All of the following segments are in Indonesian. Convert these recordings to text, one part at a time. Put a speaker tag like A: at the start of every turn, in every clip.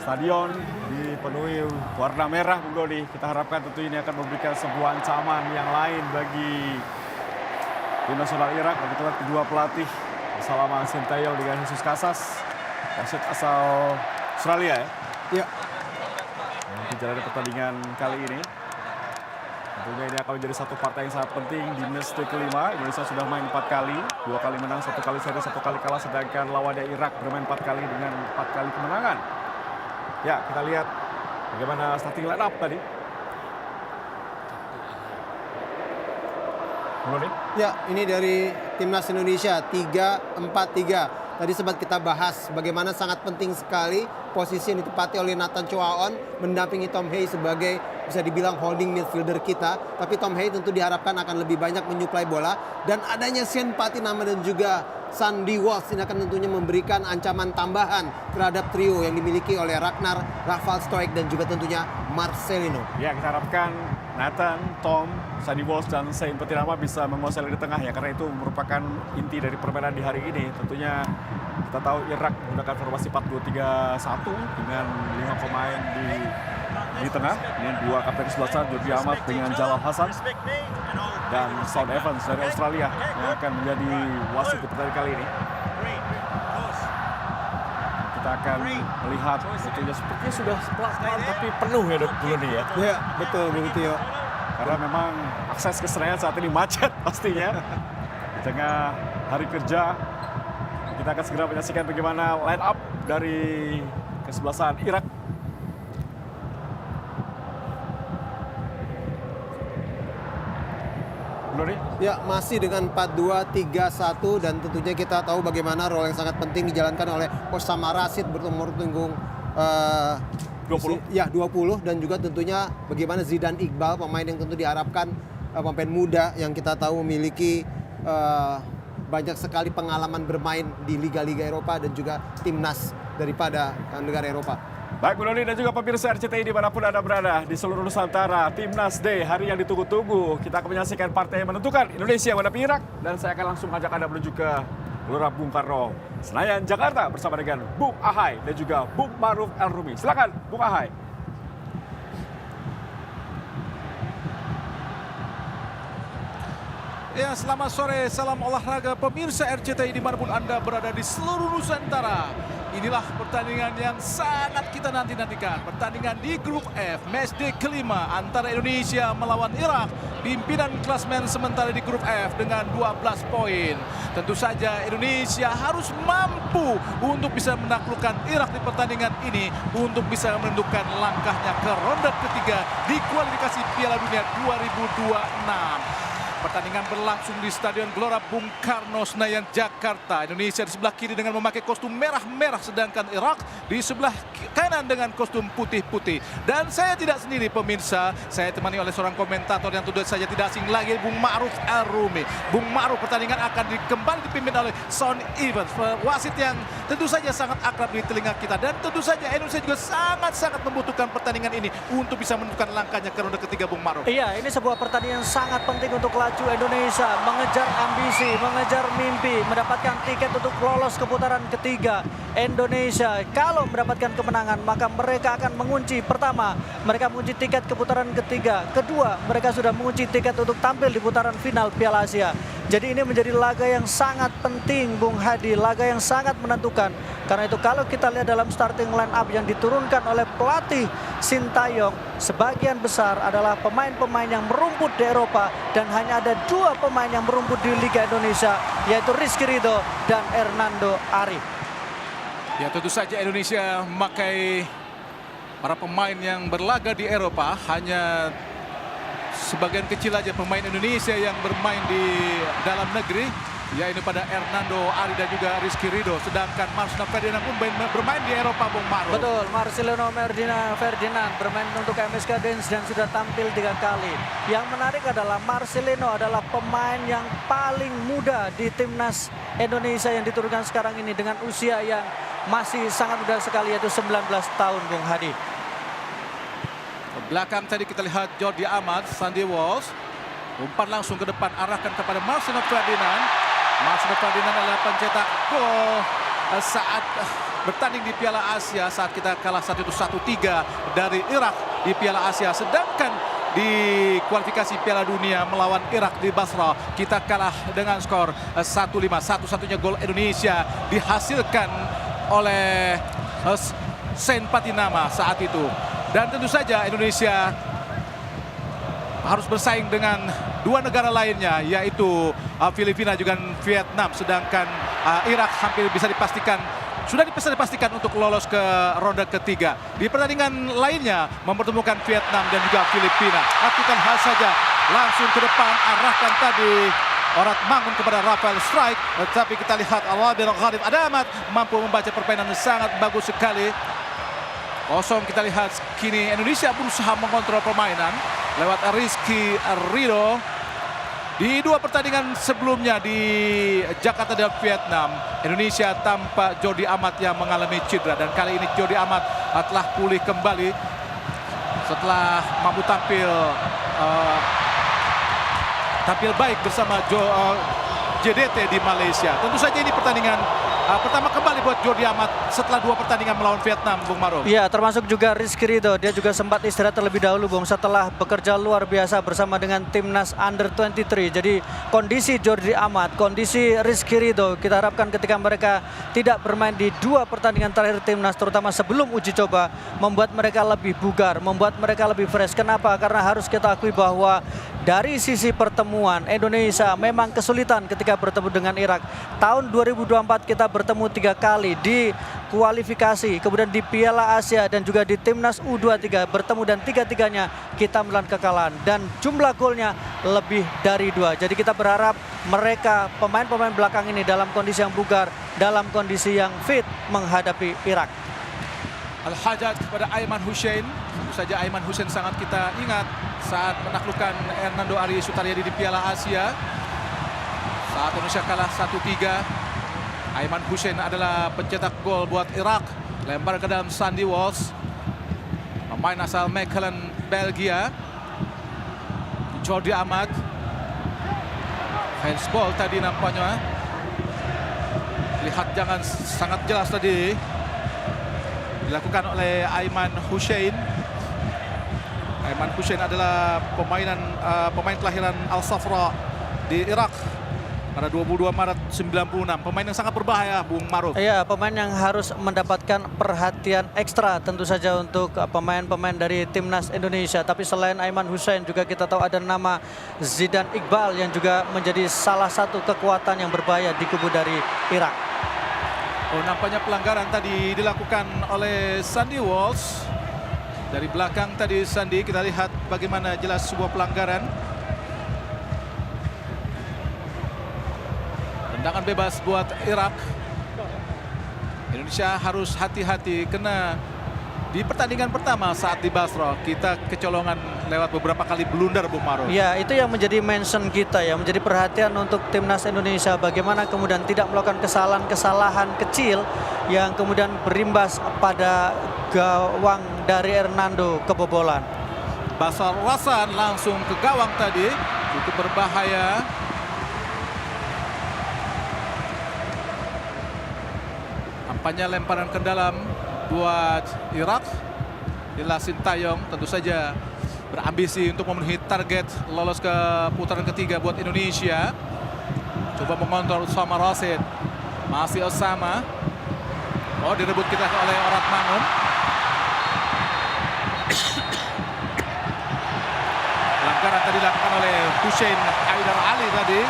A: Stadion dipenuhi warna merah, Bung Dodi. Kita harapkan tentu ini akan memberikan sebuah ancaman yang lain bagi tim nasional Irak. Bagi kedua pelatih Salama Sintayong dengan Jesus Casas, wasit asal Australia ya.
B: Ya.
A: Yang menjalani pertandingan kali ini. Tentunya ini akan menjadi satu partai yang sangat penting di match day kelima. Indonesia sudah main 4 kali, 2 kali menang, 1 kali seri, 1 kali kalah. Sedangkan lawannya Irak bermain 4 kali dengan 4 kali kemenangan. Ya, kita lihat bagaimana starting line up tadi.
B: Ya, ini dari Timnas Indonesia 3-4-3. Tadi sempat kita bahas bagaimana sangat penting sekali posisi yang ditempati oleh Nathan Choaon mendampingi Tom Hay sebagai bisa dibilang holding midfielder kita. Tapi Tom Hay tentu diharapkan akan lebih banyak menyuplai bola. Dan adanya Sean Patinama dan juga Sandy Walsh ini akan tentunya memberikan ancaman tambahan terhadap trio yang dimiliki oleh Ragnar, Rafal Stoic dan juga tentunya Marcelino.
A: Ya, kita harapkan Nathan, Tom, Sandy Walsh dan Sean Patinama bisa menguasai lini tengah ya, karena itu merupakan inti dari permainan di hari ini. Tentunya kita tahu Irak menggunakan formasi 4-2-3-1 dengan 5 pemain di tengah. Ini 2 kapten kesebelasan, Jordi Amat dengan Jalal Hasan dan Sean Evans dari Australia yang akan menjadi wasit di pertandingan kali ini. Kita akan melihat tentunya sepertinya sudah pelan-pelan tapi penuh ya dulu nih ya.
B: Ya, betul begitu ya.
A: Karena memang akses ke Senayan saat ini macet pastinya. Di tengah hari kerja, kita akan segera menyaksikan bagaimana line up dari kesebelasan Irak.
B: Ya, masih dengan 4-2-3-1 dan tentunya kita tahu bagaimana role yang sangat penting dijalankan oleh Osama Rashid bernomor punggung
A: 20.
B: Ya, 20 dan juga tentunya bagaimana Zidane Iqbal, pemain yang tentu diharapkan pemain muda yang kita tahu memiliki banyak sekali pengalaman bermain di liga-liga Eropa dan juga timnas daripada negara Eropa.
A: Baik, Bu Doni dan juga pemirsa RCTI dimanapun Anda berada di seluruh Nusantara, Timnas Day, hari yang ditunggu-tunggu. Kita akan menyaksikan partai yang menentukan Indonesia menghadapi Irak. Dan saya akan langsung ajak Anda menuju ke Gelora Bung Karno, Senayan, Jakarta bersama dengan Bung Ahai dan juga Bung Maruf El-Rumi. Silakan, Bung Ahai.
C: Ya, selamat sore, salam olahraga pemirsa RCTI dimanapun Anda berada di seluruh Nusantara. Inilah pertandingan yang sangat kita nanti-nantikan. Pertandingan di grup F, matchday kelima antara Indonesia melawan Irak. Pimpinan klasmen sementara di grup F dengan 12 poin. Tentu saja Indonesia harus mampu untuk bisa menaklukkan Irak di pertandingan ini. Untuk bisa menentukan langkahnya ke ronde ketiga di kualifikasi Piala Dunia 2026. Pertandingan berlangsung di Stadion Gelora Bung Karno, Senayan, Jakarta. Indonesia di sebelah kiri dengan memakai kostum merah-merah, sedangkan Irak di sebelah kanan dengan kostum putih-putih. Dan saya tidak sendiri pemirsa, saya ditemani oleh seorang komentator yang tentu saja tidak asing lagi, Bung Maruf El-Rumi. Bung Maruf, pertandingan akan kembali dipimpin oleh Sean Evans, wasit yang tentu saja sangat akrab di telinga kita. Dan tentu saja Indonesia juga sangat-sangat membutuhkan pertandingan ini untuk bisa menentukan langkahnya ke ronde ketiga, Bung Maruf.
D: Iya, ini sebuah pertandingan sangat penting untuk Indonesia mengejar ambisi, mengejar mimpi, mendapatkan tiket untuk lolos ke putaran ketiga. Indonesia kalau mendapatkan kemenangan maka mereka akan mengunci, pertama mereka mengunci tiket ke putaran ketiga, kedua mereka sudah mengunci tiket untuk tampil di putaran final Piala Asia. Jadi ini menjadi laga yang sangat penting, Bung Hadi, laga yang sangat menentukan. Karena itu kalau kita lihat dalam starting line up yang diturunkan oleh pelatih Sintayong, sebagian besar adalah pemain-pemain yang merumput di Eropa dan hanya ada 2 pemain yang merumput di Liga Indonesia, yaitu Rizky Ridho dan Hernando Ari.
C: Ya, tentu saja Indonesia memakai para pemain yang berlaga di Eropa. Hanya sebagian kecil aja pemain Indonesia yang bermain di dalam negeri, yaitu pada Hernando Ari dan juga Rizky Ridho. Sedangkan Marcelino Ferdinand pun bermain di Eropa, Bung Maruf.
D: Betul, Marcelino Ferdinand bermain untuk MSK Dens dan sudah tampil 3 kali. Yang menarik adalah Marcelino adalah pemain yang paling muda di timnas Indonesia yang diturunkan sekarang ini dengan usia yang masih sangat muda sekali, yaitu 19 tahun, Bung Hadi.
C: Belakang tadi kita lihat Jordi Amat, Sandy Walsh. Umpan langsung ke depan, arahkan kepada Marcelino Ferdinand. Marcelino Ferdinand adalah pencetak gol saat bertanding di Piala Asia saat kita kalah 1-3 dari Irak di Piala Asia. Sedangkan di kualifikasi Piala Dunia melawan Irak di Basra kita kalah dengan skor 1-5. Satu-satunya gol Indonesia dihasilkan oleh Sen Patinama saat itu. Dan tentu saja Indonesia harus bersaing dengan dua negara lainnya, yaitu Filipina juga Vietnam. Sedangkan Irak hampir sudah bisa dipastikan untuk lolos ke ronde ketiga. Di pertandingan lainnya mempertemukan Vietnam dan juga Filipina. Kita lihat saja langsung ke depan, arahkan tadi Orat Mangun kepada Rafael Strike. Tetapi kita lihat Al-Wadil Ghalib Adamat mampu membaca permainan sangat bagus sekali. Kosong kita lihat kini Indonesia berusaha mengontrol permainan lewat Rizky Ridho. Di dua pertandingan sebelumnya di Jakarta dan Vietnam, Indonesia tanpa Jordi Amat yang mengalami cedera. Dan kali ini Jordi Amat telah pulih kembali setelah mampu tampil baik bersama JDT di Malaysia. Tentu saja ini pertandingan pertama kembali buat Jordi Amat setelah dua pertandingan melawan Vietnam, Bung Maruf.
D: Iya, termasuk juga Rizky Ridho. Dia juga sempat istirahat terlebih dahulu, Bung, setelah bekerja luar biasa bersama dengan timnas Under-23. Jadi kondisi Jordi Amat, kondisi Rizky Ridho, kita harapkan ketika mereka tidak bermain di dua pertandingan terakhir timnas, terutama sebelum uji coba, membuat mereka lebih bugar, membuat mereka lebih fresh. Kenapa? Karena harus kita akui bahwa dari sisi pertemuan, Indonesia memang kesulitan ketika bertemu dengan Irak. Tahun 2024 kita bertemu 3 kali di kualifikasi, kemudian di Piala Asia dan juga di Timnas U23 bertemu, dan tiga-tiganya kita menelan kekalahan. Dan jumlah golnya lebih dari 2. Jadi kita berharap mereka, pemain-pemain belakang ini dalam kondisi yang bugar, dalam kondisi yang fit menghadapi Irak.
C: Al-Hajjaj kepada Aiman Hussein. Tentu saja Aiman Hussein sangat kita ingat saat menaklukkan Hernando Ari Sutariadi di Piala Asia. Saat Indonesia kalah 1-3. Aiman Hussein adalah pencetak gol buat Irak. Lempar ke dalam Sandy Walsh, pemain asal Mechelen, Belgia. Jordi Amat. Handsball tadi nampaknya. Lihat jangan sangat jelas tadi. Dilakukan oleh Aiman Hussein. Aiman Hussein adalah pemain kelahiran Al-Safra di Irak pada 22 Maret 96. Pemain yang sangat berbahaya, Bung Maruf.
D: Iya, pemain yang harus mendapatkan perhatian ekstra tentu saja untuk pemain-pemain dari timnas Indonesia. Tapi selain Aiman Hussein juga kita tahu ada nama Zidan Iqbal yang juga menjadi salah satu kekuatan yang berbahaya di kubu dari Irak.
C: Oh, nampaknya pelanggaran tadi dilakukan oleh Sandy Walsh. Dari belakang tadi Sandy, kita lihat bagaimana jelas sebuah pelanggaran. Tendangan bebas buat Irak. Indonesia harus hati-hati karena di pertandingan pertama saat di Basra kita kecolongan lewat beberapa kali blunder, Bung Maruf.
D: Ya, itu yang menjadi mention kita ya, menjadi perhatian untuk timnas Indonesia. Bagaimana kemudian tidak melakukan kesalahan-kesalahan kecil yang kemudian berimbas pada gawang dari Hernando kebobolan.
C: Basar Rasan langsung ke gawang tadi, cukup berbahaya. Nampaknya lemparan ke dalam buat Irak. Ila Sintayong tentu saja berambisi untuk memenuhi target lolos ke putaran ketiga buat Indonesia. Coba mengontrol Osama Rasid. Masih Osama. Oh, direbut kita oleh Orat Mangun. Pelanggaran tadi dilakukan oleh Hussein Haidar Ali tadi.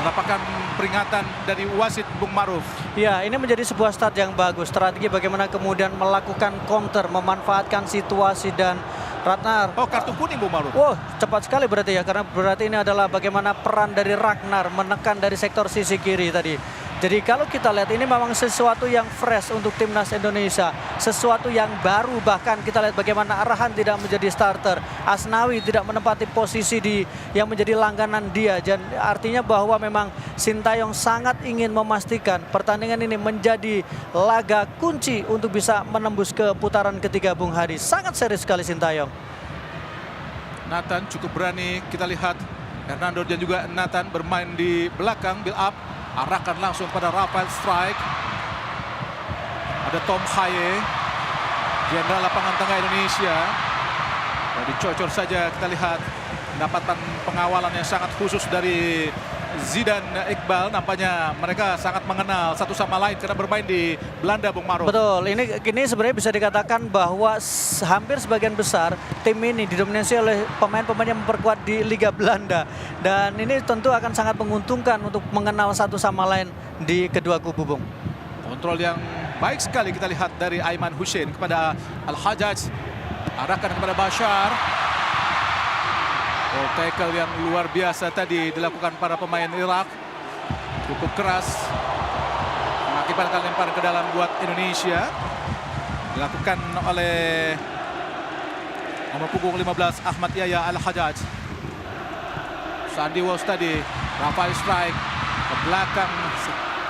C: Mendapatkan peringatan dari wasit, Bung Maruf.
D: Ya, ini menjadi sebuah start yang bagus. Strategi bagaimana kemudian melakukan counter, memanfaatkan situasi dan Ratnar.
C: Oh, kartu kuning, Bung Maruf.
D: Wow, cepat sekali berarti ya, karena berarti ini adalah bagaimana peran dari Ragnar menekan dari sektor sisi kiri tadi. Jadi kalau kita lihat ini memang sesuatu yang fresh untuk timnas Indonesia, sesuatu yang baru, bahkan kita lihat bagaimana Arhan tidak menjadi starter, Asnawi tidak menempati posisi yang menjadi langganan dia. Dan artinya bahwa memang Sintayong sangat ingin memastikan pertandingan ini menjadi laga kunci untuk bisa menembus ke putaran ketiga, Bung Hadi. Sangat serius sekali Sintayong.
C: Nathan cukup berani, kita lihat Hernando dan juga Nathan bermain di belakang, build up. Arahkan langsung pada Rafael Strike. Ada Tom Haye, jenderal lapangan tengah Indonesia. Dan dicocor saja kita lihat mendapatkan pengawalan yang sangat khusus dari Zidane Iqbal. Nampaknya mereka sangat mengenal satu sama lain karena bermain di Belanda, Bung Maruf.
D: Betul, ini sebenarnya bisa dikatakan bahwa hampir sebagian besar tim ini didominasi oleh pemain-pemain yang memperkuat di Liga Belanda. Dan ini tentu akan sangat menguntungkan untuk mengenal satu sama lain di kedua kubu, Bung.
C: Kontrol yang baik sekali kita lihat dari Aiman Hussein kepada Al-Hajjaj. Arahkan kepada Bashar. Oh, tackle yang luar biasa tadi dilakukan para pemain Irak. Cukup keras. Mengakibatkan lemparan ke dalam buat Indonesia. Dilakukan oleh nomor punggung 15 Ahmad Yahya Al-Hajjaj. Sandy Walsh tadi. Rafael strike ke belakang.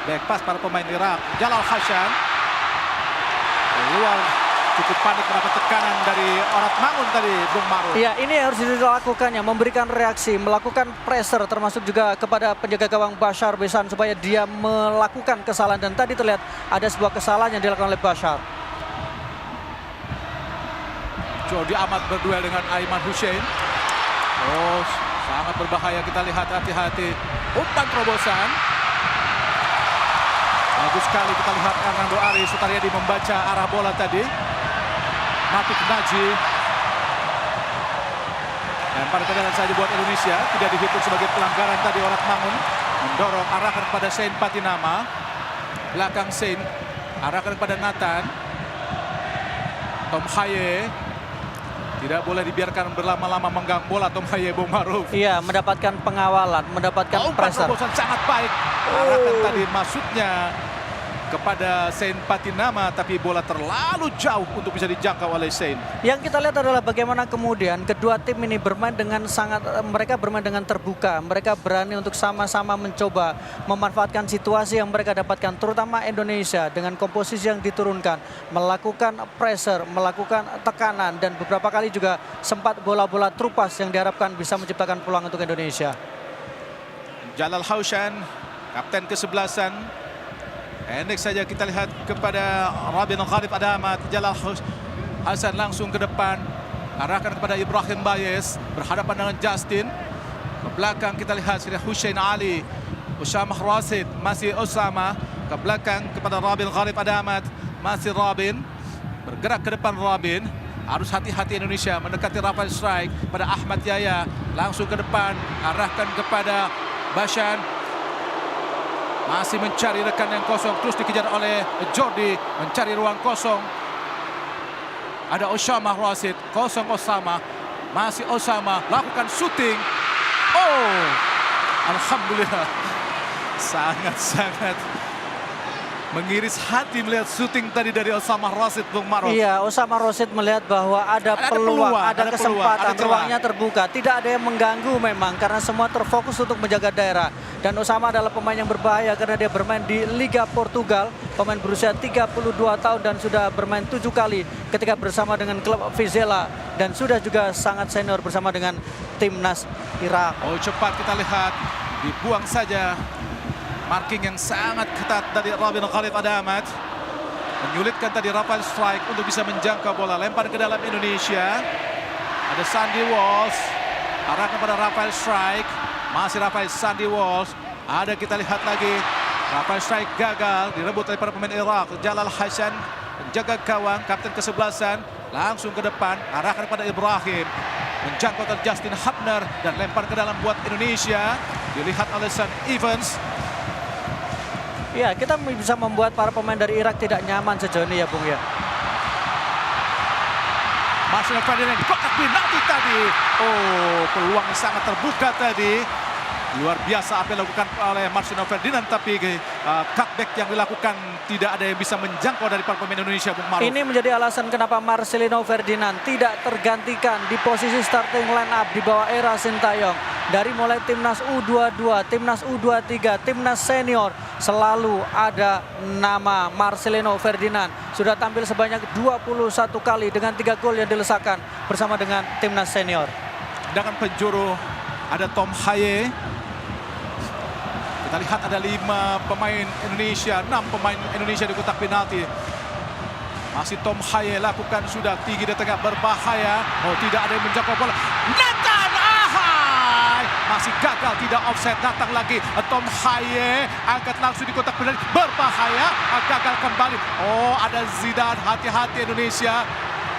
C: Back pass para pemain Irak. Jalal Hassan. Keluar. Cukup panik mendapat tekanan dari Orat Mangun tadi, Bung Maruf.
D: Iya, ini harus dilakukannya, memberikan reaksi, melakukan pressure, termasuk juga kepada penjaga gawang Bashar Besan supaya dia melakukan kesalahan. Dan tadi terlihat ada sebuah kesalahan yang dilakukan oleh Bashar.
C: Jordi Amat berduel dengan Aiman Hussein. Oh, sangat berbahaya, kita lihat, hati-hati. Umpan terobosan. Bagus sekali kita lihat Hernando Ari Sutariadi membaca arah bola tadi. Mafik Naji. Lempar ke dalam saja buat Indonesia. Tidak dihitung sebagai pelanggaran tadi. Orat Mangun mendorong, arahkan kepada Sein Patinama. Belakang Sein, arahkan kepada Nathan. Tom Haye. Tidak boleh dibiarkan berlama-lama menggang bola Tom Haye, Bung Maruf.
D: Iya, mendapatkan pengawalan, mendapatkan
C: Umpan
D: pressure.
C: terobosan sangat baik. Arahkan tadi maksudnya kepada Sein Patinama, tapi bola terlalu jauh untuk bisa dijangkau oleh Sein.
D: Yang kita lihat adalah bagaimana kemudian kedua tim ini bermain dengan mereka bermain dengan terbuka. Mereka berani untuk sama-sama mencoba memanfaatkan situasi yang mereka dapatkan, terutama Indonesia dengan komposisi yang diturunkan, melakukan pressure, melakukan tekanan, dan beberapa kali juga sempat bola-bola terupas yang diharapkan bisa menciptakan peluang untuk Indonesia.
C: Jalal Haushan, kapten ke-11-an. Pendek saja kita lihat kepada Rabin Gharib Adamat. Jalal Hasan langsung ke depan. Arahkan kepada Ibrahim Bayes. Berhadapan dengan Justin. Ke belakang kita lihat sudah Hussein Ali. Usamah Rasid. Masih Usama. Ke belakang kepada Rabin Gharib Adamat. Masih Rabin. Bergerak ke depan Rabin. Harus hati-hati Indonesia mendekati Rafael strike pada Ahmad Yahya. Langsung ke depan. Arahkan kepada Bashan. Masih mencari rekan yang kosong, terus dikejar oleh Jordi, mencari ruang kosong. Ada Osama Rasid, kosong Osama, masih Osama, lakukan shooting. Oh, alhamdulillah, sangat-sangat mengiris hati melihat shooting tadi dari Osama Rasid, Bung Maruf.
D: Iya, Osama Rasid melihat bahwa ada peluang, ada kesempatan, ruangnya terbuka. Tidak ada yang mengganggu memang karena semua terfokus untuk menjaga daerah. Dan Osama adalah pemain yang berbahaya karena dia bermain di Liga Portugal. Pemain berusia 32 tahun dan sudah bermain 7 kali ketika bersama dengan klub Vizela. Dan sudah juga sangat senior bersama dengan timnas Irak.
C: Oh, cepat kita lihat, dibuang saja. Marking yang sangat ketat dari Rabin Gharib Adamat. Menyulitkan tadi Rafael strike untuk bisa menjangkau bola. Lempar ke dalam Indonesia. Ada Sandy Walsh. Arahkan kepada Rafael strike. Masih Rafael Sandy Walsh. Ada kita lihat lagi. Rafael strike gagal. Direbut oleh para pemain Irak. Jalal Hassan. Penjaga gawang. Kapten ke-11-an. Langsung ke depan. Arahkan kepada Ibrahim. Menjangkau ke Justin Hubner. Dan lempar ke dalam buat Indonesia. Dilihat oleh Sam Evans.
D: Ya, kita bisa membuat para pemain dari Irak tidak nyaman sejauh ini ya, Bung ya.
C: Masih Ferdinand di kotak penalti tadi. Oh, peluang yang sangat terbuka tadi. Luar biasa apa yang dilakukan oleh Marcelino Ferdinand, tapi cutback yang dilakukan tidak ada yang bisa menjangkau dari para pemain Indonesia, Bung Maruf.
D: Ini menjadi alasan kenapa Marcelino Ferdinand tidak tergantikan di posisi starting line up di bawah era Sintayong. Dari mulai timnas U22, timnas U23, timnas senior, selalu ada nama Marcelino Ferdinand. Sudah tampil sebanyak 21 kali dengan 3 gol yang dilesakan bersama dengan timnas senior.
C: Dengan penjuru ada Tom Haye. Kita lihat ada 5 pemain Indonesia, 6 pemain Indonesia di kotak penalti. Masih Tom Haye lakukan sudah tinggi di tengah berbahaya. Oh, tidak ada yang menjangkau bola. Nathan Ahai masih gagal, tidak offset. Datang lagi Tom Haye, angkat langsung di kotak penalti, berbahaya, gagal kembali. Oh, ada Zidane, hati-hati Indonesia.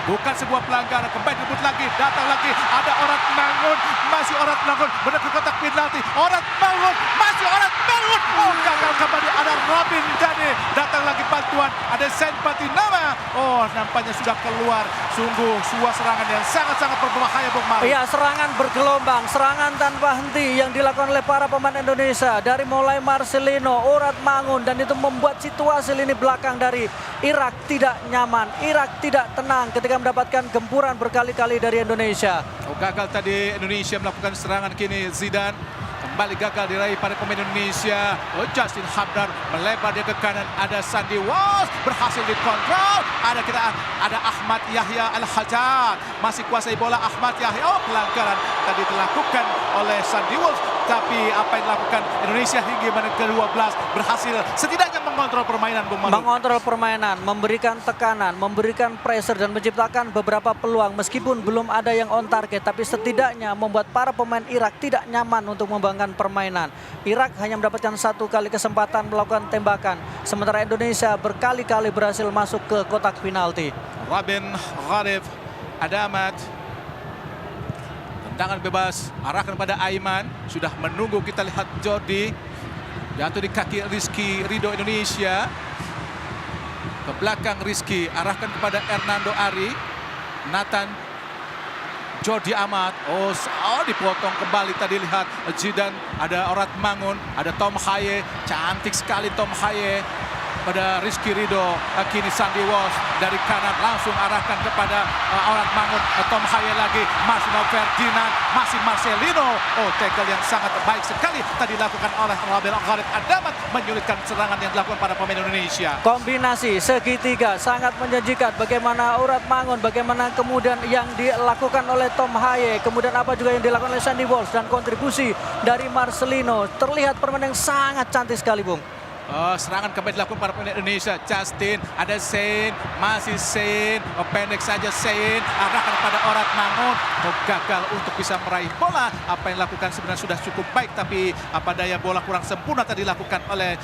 C: Bukan sebuah pelanggaran, kembali direbut lagi, datang lagi, ada Orat Mangun, masih Orat Mangun, menuju kotak penalti, Orat Mangun, masih Orat Mangun, oh gagal kembali, ada Robin Dane, datang lagi bantuan, ada Sen Patinama, oh nampaknya sudah keluar, sungguh sebuah serangan yang sangat-sangat berbahaya Bung Maru.
D: Iya, serangan bergelombang, serangan tanpa henti yang dilakukan oleh para pemain Indonesia. Dari mulai Marcelino, Orat Mangun, dan itu membuat situasi lini belakang dari Irak tidak nyaman. Irak tidak tenang ketika mendapatkan gempuran berkali-kali dari Indonesia.
C: Oh, gagal tadi Indonesia melakukan serangan, kini Zidane kembali gagal diraih pada pemain Indonesia. Oh, Justin Habdar melebar dia ke kanan, ada Sandy Walsh berhasil dikontrol. Ada Ahmad Yahya Al-Hajjaj, masih kuasai bola Ahmad Yahya. Oh, pelanggaran tadi dilakukan oleh Sandy Walsh, tapi apa yang dilakukan Indonesia hingga menit ke-12 berhasil setidaknya mengontrol permainan Bung Maru.
D: Mengontrol permainan, memberikan tekanan, memberikan pressure dan menciptakan beberapa peluang meskipun belum ada yang on target, tapi setidaknya membuat para pemain Irak tidak nyaman untuk membangun permainan. Irak hanya mendapatkan 1 kali kesempatan melakukan tembakan, sementara Indonesia berkali-kali berhasil masuk ke kotak penalti.
C: Robin Gharib Adamat, tendangan bebas arahkan pada Aiman, sudah menunggu, kita lihat Jordi jatuh di kaki Rizky Ridho Indonesia. Ke belakang Rizky, arahkan kepada Hernando Ari. Nathan, Jordi Amat. Oh, dipotong kembali tadi, lihat Zidane, ada Orat Mangun, ada Tom Haye. Cantik sekali Tom Haye pada Rizky Ridho. Kini Sandy Walsh dari kanan langsung arahkan kepada Orat Mangun. Tom Haye lagi, Marcelino Ferdinand, masih Marcelino. Oh, tackle yang sangat baik sekali tadi dilakukan oleh Robin Gharib Adamat, menyulitkan serangan yang dilakukan pada pemain Indonesia.
D: Kombinasi segitiga sangat menjanjikan, bagaimana Orat Mangun, bagaimana kemudian yang dilakukan oleh Tom Haye, kemudian apa juga yang dilakukan oleh Sandy Walsh, dan kontribusi dari Marcelino. Terlihat permainan yang sangat cantik sekali, Bung.
C: Serangan kembali dilakukan para pemain Indonesia. Justin, ada Sein, masih Sein, pendek saja Sein, arahkan pada Orat Mangun. Oh, gagal untuk bisa meraih bola. Apa yang dilakukan sebenarnya sudah cukup baik, tapi apa daya bola kurang sempurna tadi dilakukan oleh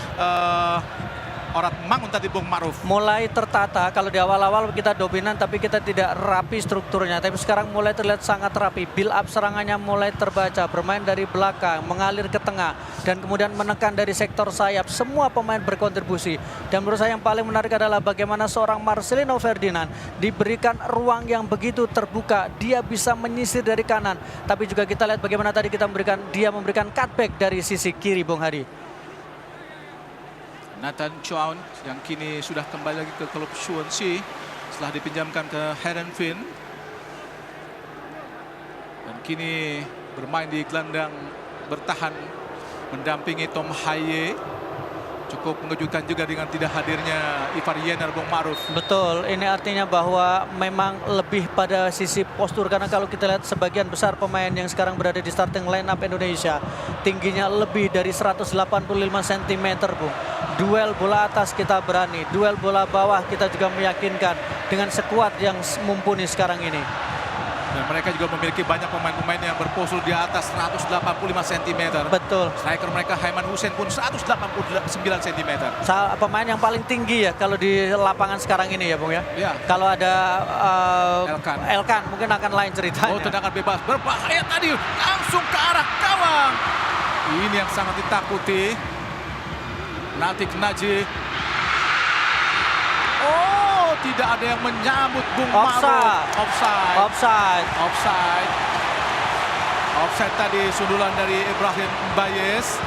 C: Orat Mangun tadi, Bung Maruf.
D: Mulai tertata, kalau di awal-awal kita dominan tapi kita tidak rapi strukturnya, tapi sekarang mulai terlihat sangat rapi. Build up serangannya mulai terbaca, bermain dari belakang, mengalir ke tengah, dan kemudian menekan dari sektor sayap. Semua pemain berkontribusi, dan menurut saya yang paling menarik adalah bagaimana seorang Marcelino Ferdinand diberikan ruang yang begitu terbuka. Dia bisa menyisir dari kanan, tapi juga kita lihat bagaimana tadi dia memberikan cutback dari sisi kiri, Bung Hadi.
C: Nathan Chown yang kini sudah kembali lagi ke klub Swansea setelah dipinjamkan ke Heerenveen, dan kini bermain di gelandang bertahan mendampingi Tom Haye. Cukup mengejutkan juga dengan tidak hadirnya Ivar Yener, Bung Maruf.
D: Betul, ini artinya bahwa memang lebih pada sisi postur, karena kalau kita lihat sebagian besar pemain yang sekarang berada di starting line up Indonesia tingginya lebih dari 185 cm, Bung. Duel bola atas kita berani, duel bola bawah kita juga meyakinkan dengan skuad yang mumpuni sekarang ini.
C: Dan mereka juga memiliki banyak pemain-pemain yang berpostur di atas 185 cm.
D: Betul.
C: Striker mereka Haiman Hussein pun 189 cm.
D: Pemain yang paling tinggi ya kalau di lapangan sekarang ini ya, Bung ya.
C: Ya.
D: Kalau ada
C: Elkan
D: mungkin akan lain ceritanya.
C: Oh, tendangan bebas berbahaya tadi, langsung ke arah gawang. Ini yang sangat ditakuti. Natik Naji. Oh, tidak ada yang menyambut, Bung Maru. Offside tadi, sundulan dari Ibrahim Bayes.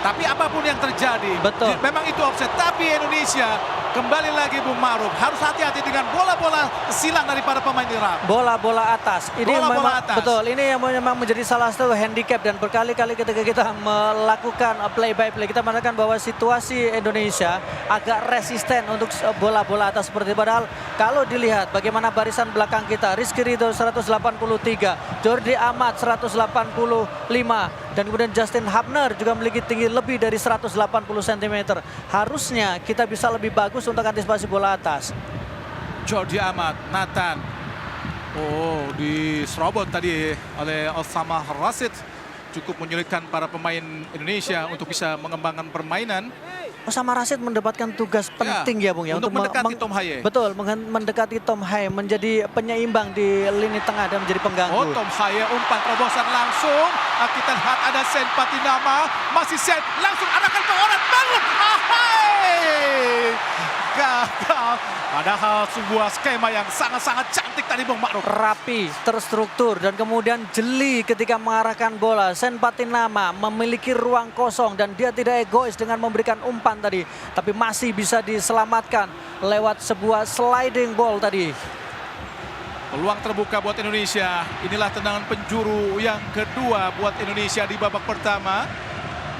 C: Tapi apapun yang terjadi,
D: betul,
C: memang itu offside. Tapi Indonesia kembali lagi, Bung Maruf, harus hati-hati dengan bola-bola silang daripada pemain Irak.
D: Bola-bola atas. Ini
C: bola-bola atas.
D: Betul, ini yang memang menjadi salah satu handicap, dan berkali-kali ketika kita melakukan play by play, kita mengatakan bahwa situasi Indonesia agak resisten untuk bola-bola atas seperti, padahal kalau dilihat bagaimana barisan belakang kita, Rizky Ridho 183, Jordi Amat 185, Dan kemudian Justin Hubner juga memiliki tinggi lebih dari 180 cm. Harusnya kita bisa lebih bagus untuk antisipasi bola atas.
C: Jordi Amat, Nathan. Oh, diserobot tadi oleh Osama Rashid. Cukup menyulitkan para pemain Indonesia untuk bisa mengembangkan permainan.
D: Osama Rashid mendapatkan tugas penting ya Bung ya.
C: Untuk mendekati Tom Haye.
D: Betul, mendekati Tom Haye. Menjadi penyeimbang di lini tengah dan menjadi pengganggu.
C: Oh, Tom Haye umpan terobosan langsung. Kita lihat ada Sen Patinama. Masih Sen, langsung arahkan ke orang bangun. Gagal. Padahal sebuah skema yang sangat-sangat cantik tadi Bung Ma'ruf.
D: Rapi, terstruktur, dan kemudian jeli ketika mengarahkan bola. Sen Patinama memiliki ruang kosong dan dia tidak egois dengan memberikan umpan tadi. Tapi masih bisa diselamatkan lewat sebuah sliding ball tadi.
C: Peluang terbuka buat Indonesia. Inilah tendangan penjuru yang kedua buat Indonesia di babak pertama.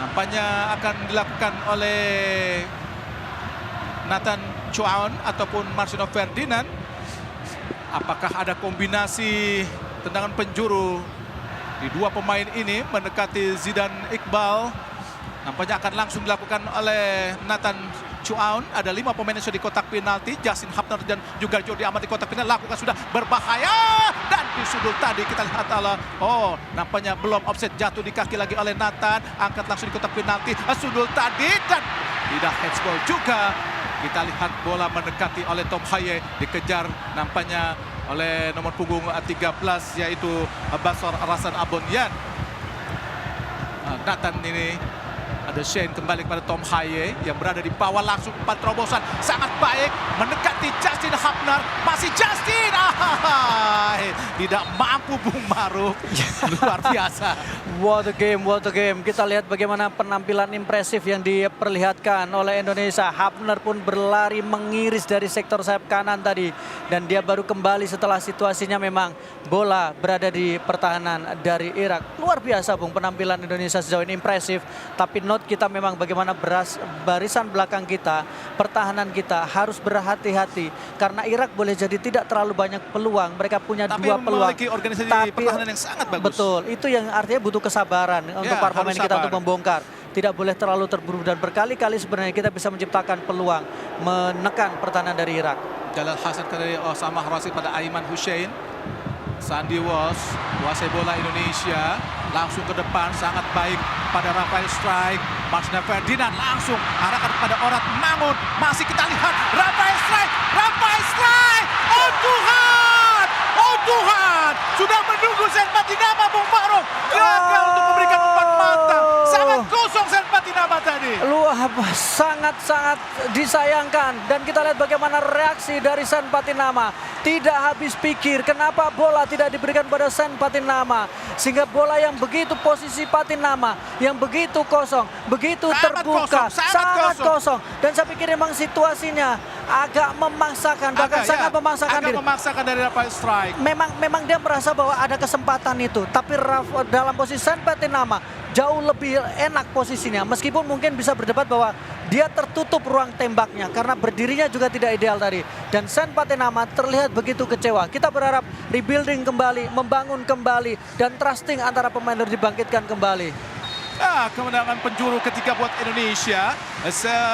C: Nampaknya akan dilakukan oleh Nathan Chuaon ataupun Marcelo Ferdinand. Apakah ada kombinasi tendangan penjuru di dua pemain ini mendekati Zidane Iqbal? Nampaknya akan langsung dilakukan oleh Nathan Chuaon. Ada 5 pemain yang sudah di kotak penalti. Justin Hubner dan juga Jordi Amat di kotak penalti. Lakukan sudah berbahaya. Dan di sudut tadi kita lihat nampaknya belum offset, jatuh di kaki lagi oleh Nathan. Angkat langsung di kotak penalti. Sudut tadi dan tidak handsball juga. Kita lihat bola mendekati oleh Tom Haye, dikejar nampaknya oleh nomor punggung 13 yaitu Basor Rasan Abonyan. Nathan ini ada Shane kembali kepada Tom Haye yang berada di bawah, langsung umpan terobosan sangat baik mendekati Justin Hubner. Masih Justin, tidak mampu Bung Ma'ruf. Luar biasa.
D: What a game, what a game. Kita lihat bagaimana penampilan impresif yang diperlihatkan oleh Indonesia. Hubner pun berlari mengiris dari sektor sayap kanan tadi. Dan dia baru kembali setelah situasinya memang bola berada di pertahanan dari Irak. Luar biasa Bung, penampilan Indonesia sejauh ini impresif. Tapi note kita memang bagaimana barisan belakang kita, pertahanan kita harus berhati-hati. Karena Irak boleh jadi tidak terlalu banyak peluang. Mereka punya dua peluang.
C: Tapi memiliki organisasi pertahanan yang sangat bagus.
D: Betul, itu yang artinya butuh kesabaran untuk para pemain kita untuk membongkar. Tidak boleh terlalu terburu dan berkali-kali sebenarnya kita bisa menciptakan peluang menekan pertahanan dari Irak.
C: Jalal Hasan dari Osama Rashid pada Aiman Hussein. Sandy Walsh, kuasai bola Indonesia, langsung ke depan sangat baik pada Rafael Strike. Marcelo Ferdinand langsung arahkan kepada Orat Mangun. Masih kita lihat Rafael Strike, oh Tuhan, sudah menunggu Sen Patinama Bung Ma'ruf. Gagal untuk memberikan umpan mata. Sangat kosong Sen Patinama tadi.
D: Sangat-sangat disayangkan. Dan kita lihat bagaimana reaksi dari Sen Patinama. Tidak habis pikir kenapa bola tidak diberikan pada Sen Patinama. Sehingga bola yang begitu posisi Patinama, yang begitu kosong, begitu terbuka, sangat kosong. Dan saya pikir memang situasinya agak memaksakan, bahkan sangat memaksakan diri.
C: Memaksakan dari Rafael Strike.
D: Memang dia merasa bahwa ada kesempatan itu. Tapi dalam posisi Sen Patinama jauh lebih enak posisinya. Meskipun mungkin bisa berdebat bahwa dia tertutup ruang tembaknya karena berdirinya juga tidak ideal tadi. Dan Sen Patinama terlihat begitu kecewa. Kita berharap rebuilding kembali, membangun kembali, dan trusting antara pemain harus dibangkitkan kembali.
C: Kemenangan penjuru ketiga buat Indonesia.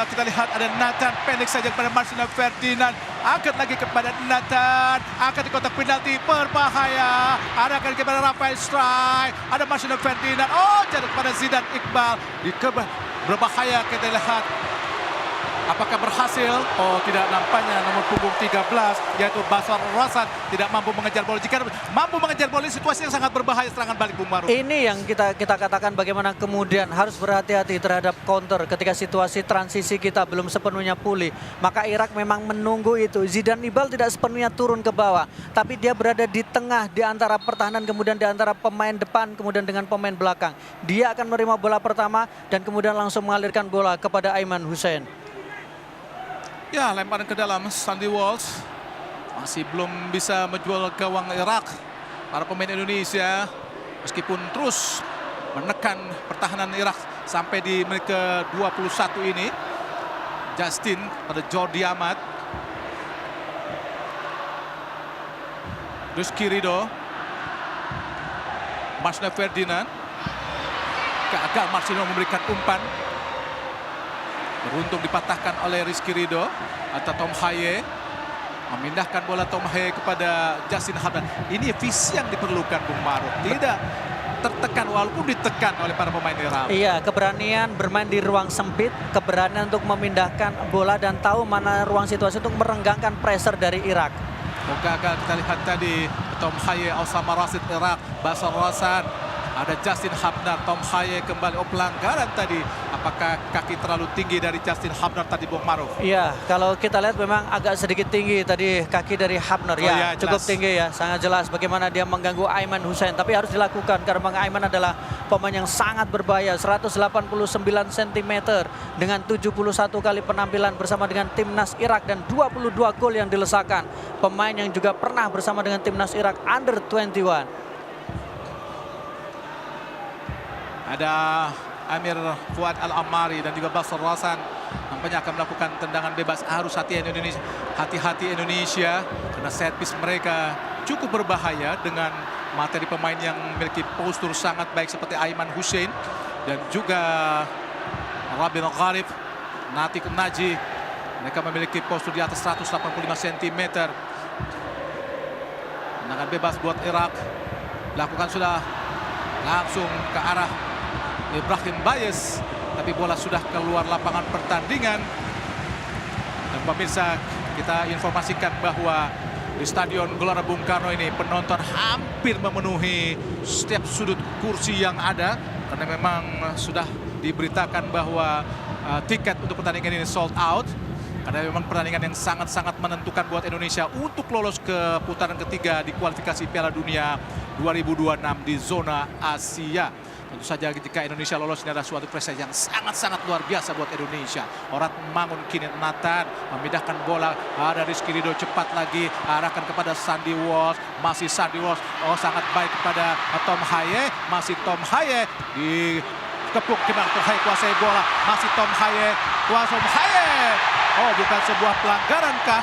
C: Kita lihat ada Nathan pendek saja kepada Marcelo Ferdinand. Angkat lagi kepada Nathan. Angkat di kotak penalti, berbahaya. Arahkan kepada Rafael Strike. Ada Marcelo Ferdinand. Jatuh kepada Zidane Iqbal. Berbahaya kita lihat. Apakah berhasil? Tidak, nampaknya nomor punggung 13 yaitu Basor Rasan tidak mampu mengejar bola. Jika mampu mengejar bola, situasi yang sangat berbahaya serangan balik Bung Ma'ruf.
D: Ini yang kita katakan bagaimana kemudian harus berhati-hati terhadap counter ketika situasi transisi kita belum sepenuhnya pulih. Maka Irak memang menunggu itu. Zidane Iqbal tidak sepenuhnya turun ke bawah, tapi dia berada di tengah di antara pertahanan, kemudian di antara pemain depan, kemudian dengan pemain belakang. Dia akan menerima bola pertama dan kemudian langsung mengalirkan bola kepada Aiman Hussein.
C: Ya, lemparan ke dalam Sandy Walsh. Masih belum bisa menjual gawang Irak. Para pemain Indonesia meskipun terus menekan pertahanan Irak sampai di menit ke-21 ini. Justin pada Jordi Amat. Rizky Ridho. Marcelo Ferdinand. Gagal Marcelino memberikan umpan. Beruntung dipatahkan oleh Rizky Ridho atau Tom Haye. Memindahkan bola Tom Haye kepada Justin Habdan. Ini visi yang diperlukan Bung Maruf. Tidak tertekan walaupun ditekan oleh para pemain Irak.
D: Iya, keberanian bermain di ruang sempit, keberanian untuk memindahkan bola dan tahu mana ruang situasi untuk merenggangkan pressure dari Irak.
C: Gagal kita lihat tadi Tom Haye, Osama Rashid Irak, Basar Rasan. Ada Justin Habnar, Tom Haye kembali. Oh, pelanggaran tadi. Apakah kaki terlalu tinggi dari Justin Habnar tadi, Bung Maruf?
D: Iya, kalau kita lihat memang agak sedikit tinggi tadi kaki dari Habnar.
C: Oh,
D: ya,
C: ya,
D: cukup
C: jelas.
D: tinggi ya, sangat jelas bagaimana dia mengganggu Aiman Hussein. Tapi harus dilakukan karena Bang Aiman adalah pemain yang sangat berbahaya. 189 cm dengan 71 kali penampilan bersama dengan timnas Irak dan 22 gol yang dilesakan. Pemain yang juga pernah bersama dengan timnas Irak Under 21.
C: Ada Amir Fuad Al-Amari dan juga Basar Rasan. Nampaknya akan melakukan tendangan bebas. Harus hati-hati Indonesia karena set piece mereka cukup berbahaya dengan materi pemain yang memiliki postur sangat baik seperti Aiman Hussein dan juga Rabin Gharib, Natik Naji. Mereka memiliki postur di atas 185 cm. Tendangan bebas buat Irak. Lakukan sudah langsung ke arah Ibrahim Bayes, tapi bola sudah keluar lapangan pertandingan. Dan pemirsa, kita informasikan bahwa di Stadion Gelora Bung Karno ini penonton hampir memenuhi setiap sudut kursi yang ada karena memang sudah diberitakan bahwa tiket untuk pertandingan ini sold out. Karena memang pertandingan yang sangat-sangat menentukan buat Indonesia untuk lolos ke putaran ketiga di kualifikasi Piala Dunia 2026 di zona Asia. Tentu saja jika Indonesia lolos ini adalah suatu prestasi yang sangat-sangat luar biasa buat Indonesia. Orat Mangun kini Nathan memindahkan bola. Ada Rizky Ridho cepat lagi arahkan kepada Sandy Walsh. Masih Sandy Walsh. Oh, sangat baik kepada Tom Haye. Masih Tom Haye di kepuk Tom Haye kuasai bola. Masih Tom Haye. Tom Haye. Oh, bukan sebuah pelanggaran kah?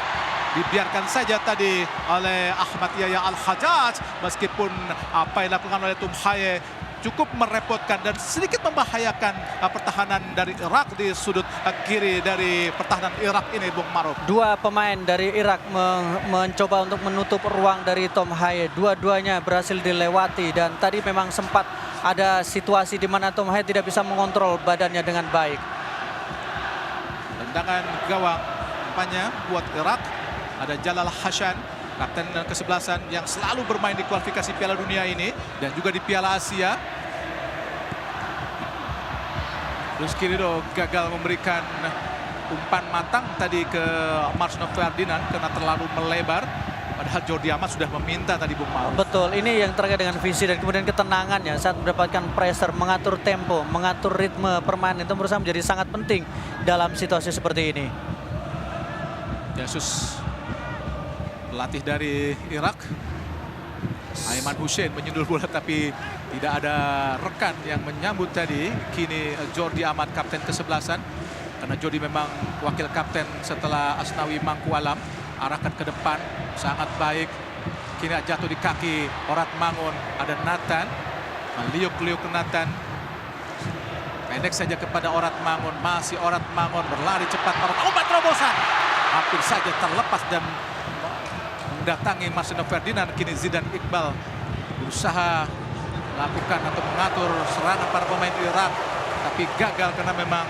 C: Dibiarkan saja tadi oleh Ahmad Yahya Al-Hajjaj. Meskipun apa yang dilakukan oleh Tom Haye cukup merepotkan dan sedikit membahayakan pertahanan dari Irak di sudut kiri dari pertahanan Irak ini, Bung Maruf.
D: Dua pemain dari Irak mencoba untuk menutup ruang dari Tom Haye. Dua-duanya berhasil dilewati dan tadi memang sempat ada situasi di mana Tom Haye tidak bisa mengontrol badannya dengan baik.
C: Tendangan gawang nampaknya buat Irak. Ada Jalal Hassan, kapten ke-11 yang selalu bermain di kualifikasi Piala Dunia ini dan juga di Piala Asia. Rizky Ridho gagal memberikan umpan matang tadi ke Marcelino Ferdinand karena terlalu melebar. Padahal Jordi Amat sudah meminta tadi, Bung Maruf.
D: Betul, ini yang terkait dengan visi dan kemudian ketenangannya saat mendapatkan pressure, mengatur tempo, mengatur ritme permainan itu menurut saya menjadi sangat penting dalam situasi seperti ini.
C: Jesus, pelatih dari Irak, Aiman Hussein menyundul bola tapi tidak ada rekan yang menyambut tadi. Kini Jordi Amat, kapten ke-11, karena Jordi memang wakil kapten setelah Asnawi Mangkualam. Arahkan ke depan, sangat baik. Kini jatuh di kaki Orat Mangun. Ada Nathan, meliuk-liuk ke Nathan. Pendek saja kepada Orat Mangun. Masih Orat Mangun berlari cepat. Umpan terobosan. Hampir saja terlepas dan mendatangi Marcelino Ferdinand. Kini Zidan Iqbal berusaha melakukan atau mengatur serangan para pemain Irak. Tapi gagal karena memang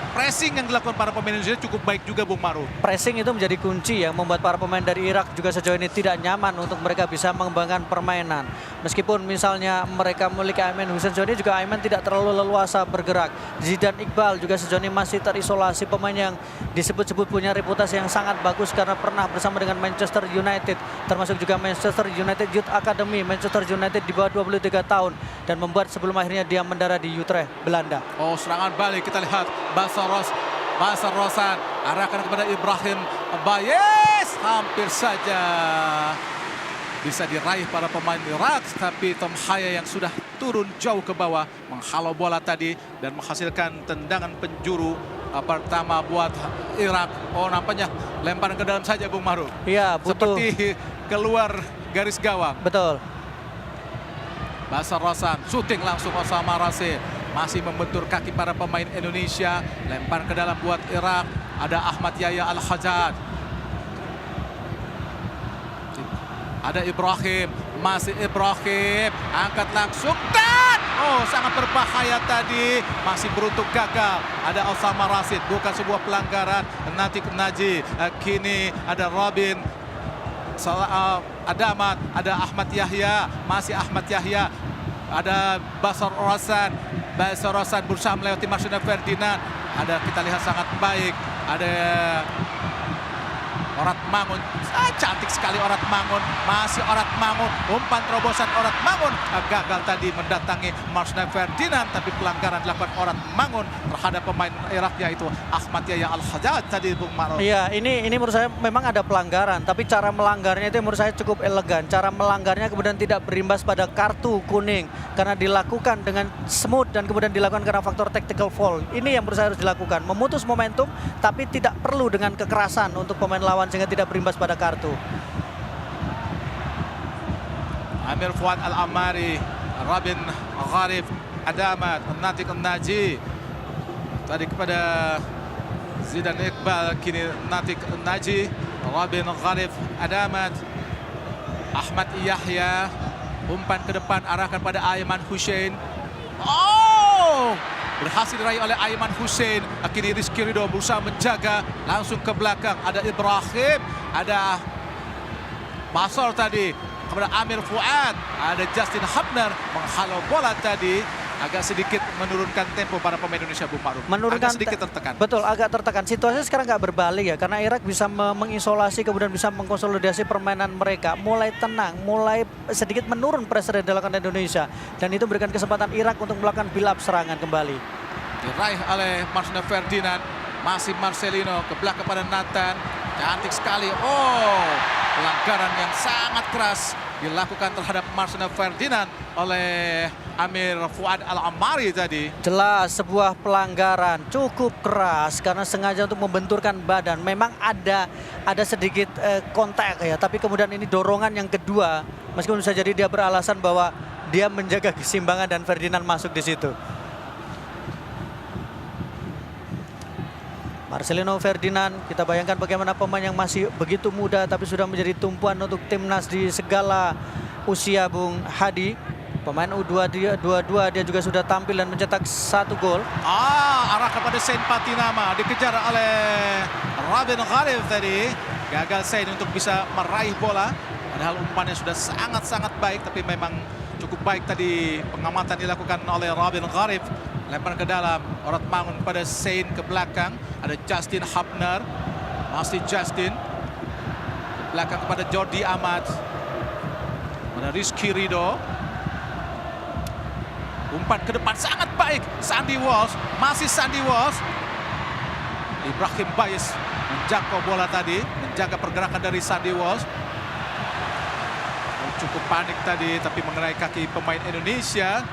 C: pressing yang dilakukan para pemain Indonesia cukup baik juga, Bung Maruf.
D: Pressing itu menjadi kunci yang membuat para pemain dari Irak juga sejauh ini tidak nyaman untuk mereka bisa mengembangkan permainan. Meskipun misalnya mereka memiliki Aiman Hussein, sejauh ini juga Aiman tidak terlalu leluasa bergerak. Zidan Iqbal juga sejauh ini masih terisolasi, pemain yang disebut-sebut punya reputasi yang sangat bagus karena pernah bersama dengan Manchester United, termasuk juga Manchester United Youth Academy, Manchester United di bawah 23 tahun dan membuat sebelum akhirnya dia mendarat di Utrecht, Belanda.
C: Oh, serangan balik kita lihat. Basar Rasan arahkan kepada Ibrahim Bayes. Hampir saja bisa diraih para pemain Irak, tapi Tom Haye yang sudah turun jauh ke bawah menghalau bola tadi dan menghasilkan tendangan penjuru pertama buat Irak. Oh, nampaknya lemparan ke dalam saja, Bung Maruf.
D: Iya, butuh.
C: Seperti keluar garis gawang.
D: Betul.
C: Basar Rasan, syuting langsung Osama Rashid. masih membentur kaki para pemain Indonesia. Lempar ke dalam buat Irak. Ada Ahmad Yahya Al-Hajjaj. Ada Ibrahim, masih Ibrahim, angkat langsung dan sangat berbahaya tadi, masih beruntung gagal. Ada Osama Rashid, bukan sebuah pelanggaran. Natik Naji, kini ada Robin, ada Ahmad Yahya, masih Ahmad Yahya. Ada Basar Orasan berusaha melewati Marcelino Ferdinand. Kita lihat sangat baik. Ada Orat Mangun, cantik sekali Orat Mangun, masih Orat Mangun, umpan terobosan Orat Mangun, gagal tadi mendatangi Marcelino Ferdinand, tapi pelanggaran dilakukan Orat Mangun terhadap pemain Irak yaitu Ahmad Yahya Al-Hajjaj tadi, Bung Ma'ruf.
D: Iya, ini menurut saya memang ada pelanggaran, tapi cara melanggarnya itu menurut saya cukup elegan. Cara melanggarnya kemudian tidak berimbas pada kartu kuning karena dilakukan dengan smooth dan kemudian dilakukan karena faktor tactical foul. Ini yang menurut saya harus dilakukan, memutus momentum tapi tidak perlu dengan kekerasan untuk pemain lawan sehingga tidak berimbas pada kartu.
C: Amir Fuad Al-Amari, Rabin Gharif, Adamat, Natik Naji. Tadi kepada Zidan Iqbal, kini Natik Naji, Rabin Gharif, Adamat, Ahmad Yahya. Umpan ke depan arahkan pada Aiman Hussein. Berhasil diraih oleh Aiman Hussein. Kini Rizky Ridho berusaha menjaga, langsung ke belakang. Ada Ibrahim, ada Basor tadi kepada Amir Fuad. Ada Justin Hubner menghalau bola tadi. Agak sedikit menurunkan tempo para pemain Indonesia, Bung Ma'ruf.
D: Menurunkan,
C: agak sedikit tertekan.
D: Betul, agak tertekan. Situasinya sekarang nggak berbalik ya, karena Irak bisa mengisolasi kemudian bisa mengkonsolidasi permainan mereka. Mulai tenang, mulai sedikit menurun pressure yang dilakukan Indonesia. Dan itu berikan kesempatan Irak untuk melakukan build up serangan kembali.
C: Diraih oleh Marcelino Ferdinand. Masih Marcelino ke belakang pada Nathan. Cantik sekali. Pelanggaran yang sangat keras dilakukan terhadap Marcelino Ferdinand oleh Amir Fuad Al-Amari tadi.
D: Jelas sebuah pelanggaran cukup keras karena sengaja untuk membenturkan badan. Memang ada sedikit kontak ya, tapi kemudian ini dorongan yang kedua. Meskipun bisa jadi dia beralasan bahwa dia menjaga keseimbangan dan Ferdinand masuk di situ. Marcelino Ferdinand, kita bayangkan bagaimana pemain yang masih begitu muda tapi sudah menjadi tumpuan untuk timnas di segala usia, Bung Hadi. Pemain U22 dia juga sudah tampil dan mencetak 1 gol.
C: Arah kepada Sain Patinama, dikejar oleh Rabin Gharif tadi. Gagal Sain untuk bisa meraih bola. Padahal umpannya sudah sangat-sangat baik, tapi memang cukup baik tadi pengamatan dilakukan oleh Rabin Gharif. Lempar ke dalam, Orat Mangun pada Sain ke belakang. Ada Justin Hubner, masih Justin. Ke belakang kepada Jordi Amat. Ada Rizky Ridho. Umpan ke depan sangat baik. Sandy Walsh, masih Sandy Walsh. Ibrahim Bais menjangkau bola tadi, menjaga pergerakan dari Sandy Walsh. Cukup panik tadi, tapi mengenai kaki pemain Indonesia.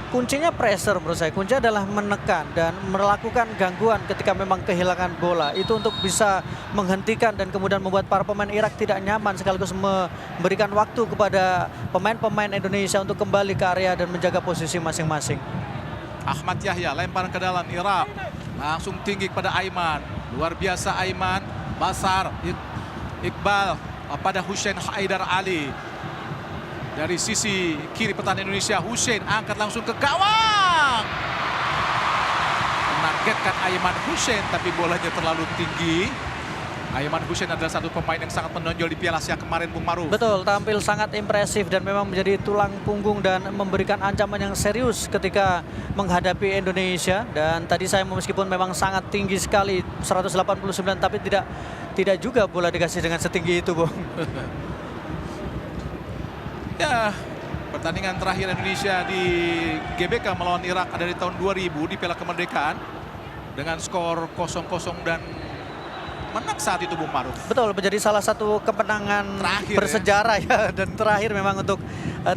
D: Kuncinya pressure menurut saya. Kunci adalah menekan dan melakukan gangguan ketika memang kehilangan bola. Itu untuk bisa menghentikan dan kemudian membuat para pemain Irak tidak nyaman, sekaligus memberikan waktu kepada pemain-pemain Indonesia untuk kembali ke area dan menjaga posisi masing-masing.
C: Ahmad Yahya lempar ke dalam Irak. Langsung tinggi kepada Aiman. Luar biasa Aiman. Basar, Iqbal pada Hussein Haidar Ali. Dari sisi kiri pertahanan Indonesia, Hussein angkat langsung ke gawang. Menargetkan Aiman Hussein, tapi bolanya terlalu tinggi. Aiman Hussein adalah satu pemain yang sangat menonjol di Piala Asia kemarin, Bung Ma'ruf.
D: Betul, tampil sangat impresif dan memang menjadi tulang punggung dan memberikan ancaman yang serius ketika menghadapi Indonesia. Dan tadi saya meskipun memang sangat tinggi sekali, 189, tapi tidak juga bola dikasih dengan setinggi itu, Bung.
C: Ya, pertandingan terakhir Indonesia di GBK melawan Irak ada di tahun 2000 di Piala Kemerdekaan dengan skor 0-0 dan menang saat itu, Bung Ma'ruf.
D: Betul, menjadi salah satu kemenangan
C: terakhir,
D: bersejarah ya dan terakhir memang untuk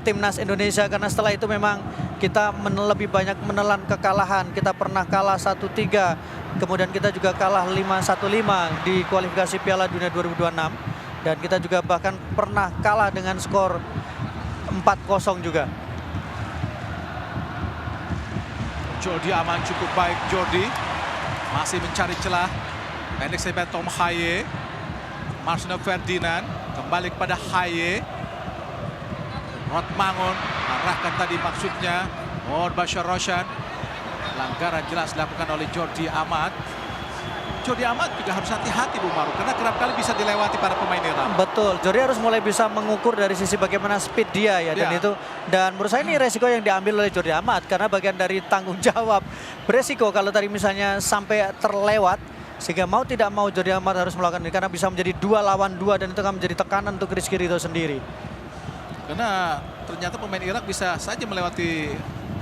D: timnas Indonesia, karena setelah itu memang kita lebih banyak menelan kekalahan. Kita pernah kalah 1-3, kemudian kita juga kalah 5-1-5 di kualifikasi Piala Dunia 2026 dan kita juga bahkan pernah kalah dengan skor 4-0 juga.
C: Jordi aman, cukup baik Jordi. Masih mencari celah. Pendek saja Tom Haye. Marcelino Ferdinand. Kembali kepada Haye. Rotmangun. Arahkan tadi maksudnya. Bashar Roshan. Pelanggaran jelas dilakukan oleh Jordi Amat. Jordi Amat juga harus hati-hati Bung Maru, karena kerap kali bisa dilewati para pemain Irak.
D: Betul, Jordi harus mulai bisa mengukur dari sisi bagaimana speed dia ya, dan menurut saya ini resiko yang diambil oleh Jordi Amat karena bagian dari tanggung jawab. Beresiko kalau tadi misalnya sampai terlewat, sehingga mau tidak mau Jordi Amat harus melakukan ini karena bisa menjadi 2 lawan 2 dan itu akan menjadi tekanan untuk Rizky Ridho sendiri.
C: Karena ternyata pemain Irak bisa saja melewati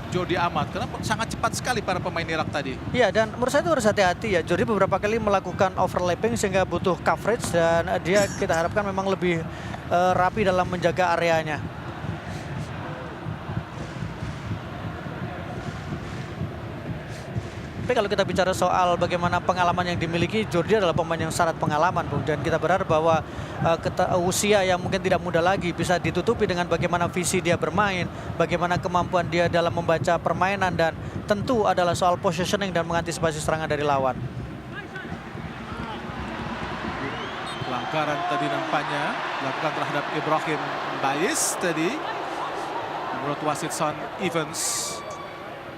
C: Jordi Amat karena sangat cepat sekali para pemain Irak tadi.
D: Iya, dan menurut saya itu harus hati-hati ya. Jordi beberapa kali melakukan overlapping sehingga butuh coverage dan dia kita harapkan memang lebih rapi dalam menjaga areanya. Tapi kalau kita bicara soal bagaimana pengalaman yang dimiliki, Jordi adalah pemain yang syarat pengalaman, Bung. Dan kita berharap bahwa usia yang mungkin tidak muda lagi bisa ditutupi dengan bagaimana visi dia bermain, bagaimana kemampuan dia dalam membaca permainan, dan tentu adalah soal positioning dan mengantisipasi serangan dari lawan.
C: Pelanggaran tadi nampaknya dilakukan terhadap Ibrahim Bais tadi. Menurut wasit Son Evans.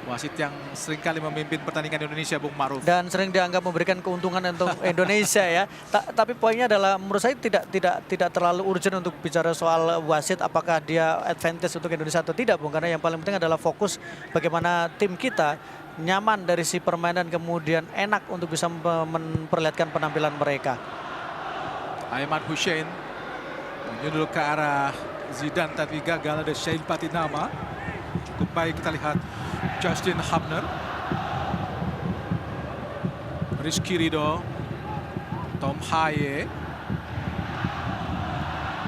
C: Wasit yang seringkali memimpin pertandingan Indonesia, Bung Maruf.
D: Dan sering dianggap memberikan keuntungan untuk Indonesia ya. Tapi poinnya adalah menurut saya tidak terlalu urgent untuk bicara soal wasit apakah dia advantage untuk Indonesia atau tidak, Bung. Karena yang paling penting adalah fokus bagaimana tim kita nyaman dari si permainan kemudian enak untuk bisa memperlihatkan penampilan mereka.
C: Aiman Hussein menyundul ke arah Zidane tapi gagal, ada Shail Patinama. Cukup baik kita lihat Justin Hubner, Rizky Ridho, Tom Haye.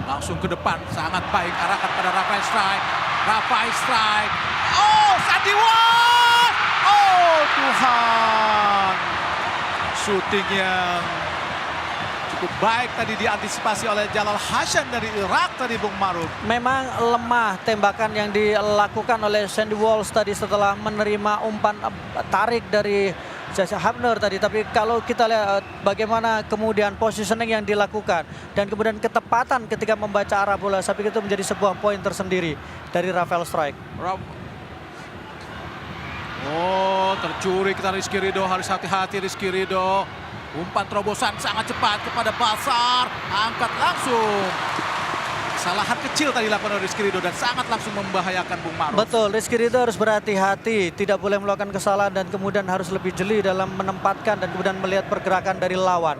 C: Langsung ke depan, sangat baik arahkan pada Rafael Strike. Rafael Strike. Oh, Sandiwal! Oh, Tuhan. Shooting yang cukup baik tadi diantisipasi oleh Jalal Hassan dari Irak tadi, Bung Maruf.
D: Memang lemah tembakan yang dilakukan oleh Sandy Walsh tadi setelah menerima umpan tarik dari Jasa Hubner tadi. Tapi kalau kita lihat bagaimana kemudian positioning yang dilakukan dan kemudian ketepatan ketika membaca arah bola, saya pikir itu menjadi sebuah poin tersendiri dari Rafael Strike.
C: Oh, tercuri kita Rizky Ridho, harus hati-hati Rizky Ridho. Umpan terobosan sangat cepat kepada Basar, angkat langsung. Kesalahan kecil tadi dilakukan oleh Rizky Ridho dan sangat langsung membahayakan Bung Maruf.
D: Betul, Rizky Ridho harus berhati-hati, tidak boleh melakukan kesalahan dan kemudian harus lebih jeli dalam menempatkan dan kemudian melihat pergerakan dari lawan.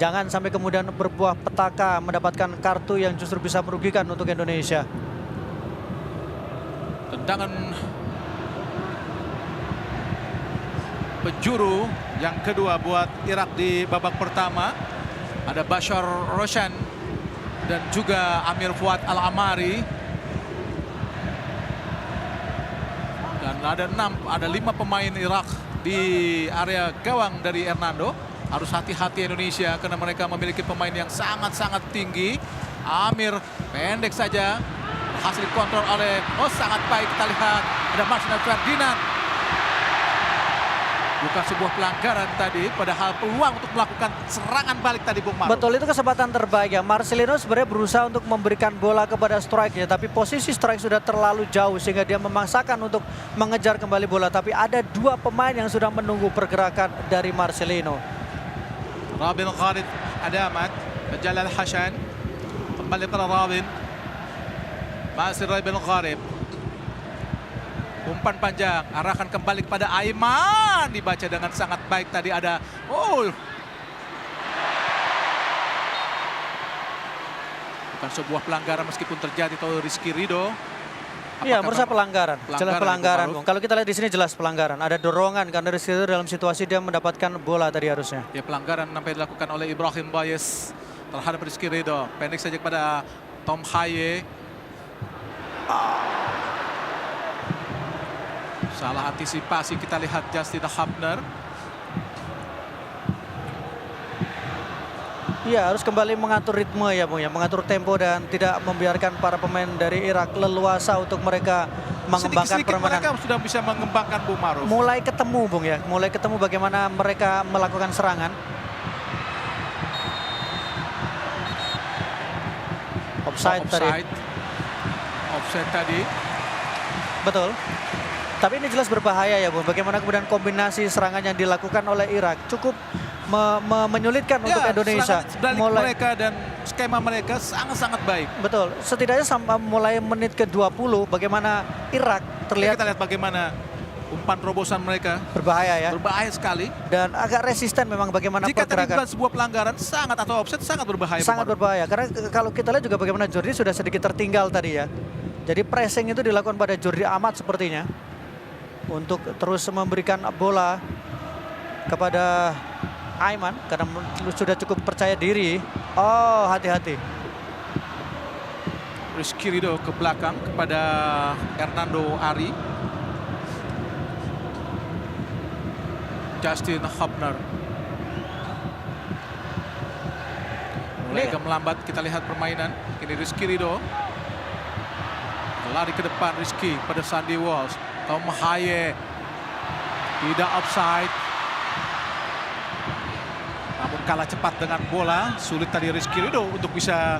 D: Jangan sampai kemudian berbuah petaka mendapatkan kartu yang justru bisa merugikan untuk Indonesia.
C: Tendangan penjuru yang kedua buat Irak di babak pertama. Ada Bashar Roshan dan juga Amir Fuad Al-Amari. Dan ada 5 pemain Irak di area gawang dari Hernando. Harus hati-hati Indonesia karena mereka memiliki pemain yang sangat-sangat tinggi. Amir pendek saja, hasil kontrol oleh sangat baik kita lihat. Ada Marcelino Ferdinand. Bukan sebuah pelanggaran tadi, padahal peluang untuk melakukan serangan balik tadi, Bung Maruf.
D: Betul, itu kesempatan terbaik ya. Marcelino sebenarnya berusaha untuk memberikan bola kepada strike-nya, tapi posisi strike sudah terlalu jauh sehingga dia memaksakan untuk mengejar kembali bola. Tapi ada 2 pemain yang sudah menunggu pergerakan dari Marcelino.
C: Rabin Khalid Adamat, Jalal Hassan, kembali kepada Rabin. Masih Rabin Khalid. Umpan panjang, arahkan kembali kepada Aiman. Dibaca dengan sangat baik tadi, ada bukan sebuah pelanggaran meskipun terjadi oleh Rizky Ridho.
D: Iya, menurut saya pelanggaran. Jelas pelanggaran,
C: Bung.
D: Bung. Kalau kita lihat di sini jelas pelanggaran. Ada dorongan karena Rizky Ridho dalam situasi dia mendapatkan bola tadi harusnya.
C: Ya, pelanggaran sampai dilakukan oleh Ibrahim Bais terhadap Rizky Ridho. Pendek saja kepada Tom Haye. Salah antisipasi kita lihat Justin Hubner.
D: Iya, harus kembali mengatur ritme ya Bung ya, mengatur tempo dan tidak membiarkan para pemain dari Irak leluasa untuk mereka mengembangkan
C: Sedikit-sedikit
D: permainan.
C: mereka sudah bisa mengembangkan Bung Maruf.
D: Mulai ketemu Bung ya, mulai ketemu bagaimana mereka melakukan serangan. Offside tadi.
C: Offside tadi.
D: Betul. Tapi ini jelas berbahaya ya Bung. Bagaimana kemudian kombinasi serangan yang dilakukan oleh Irak cukup menyulitkan untuk Indonesia.
C: Serangan mereka dan skema mereka sangat-sangat baik.
D: Betul. Setidaknya sampai mulai menit ke-20 bagaimana Irak terlihat
C: Kita lihat bagaimana umpan terobosan mereka.
D: berbahaya ya.
C: Berbahaya sekali.
D: Dan agak resisten memang bagaimana
C: Jika tadi
D: pergerakan.
C: bukan sebuah pelanggaran sangat atau offset sangat berbahaya.
D: Sangat
C: Bung Maruf.
D: berbahaya. Karena kalau kita lihat juga bagaimana Jordi sudah sedikit tertinggal tadi ya. Jadi pressing itu dilakukan pada Jordi Amat sepertinya. Untuk terus memberikan bola kepada Aiman. Karena sudah cukup percaya diri. Oh, hati-hati.
C: Rizky Ridho ke belakang kepada Hernando Ari. Justin Hubner. Mulai agak melambat kita lihat permainan. Ini Rizky Ridho. Lari ke depan Rizky pada Sandy Walsh. Tom Haye. Tidak offside. Namun kalah cepat dengan bola. Sulit tadi Rizky Ridho untuk bisa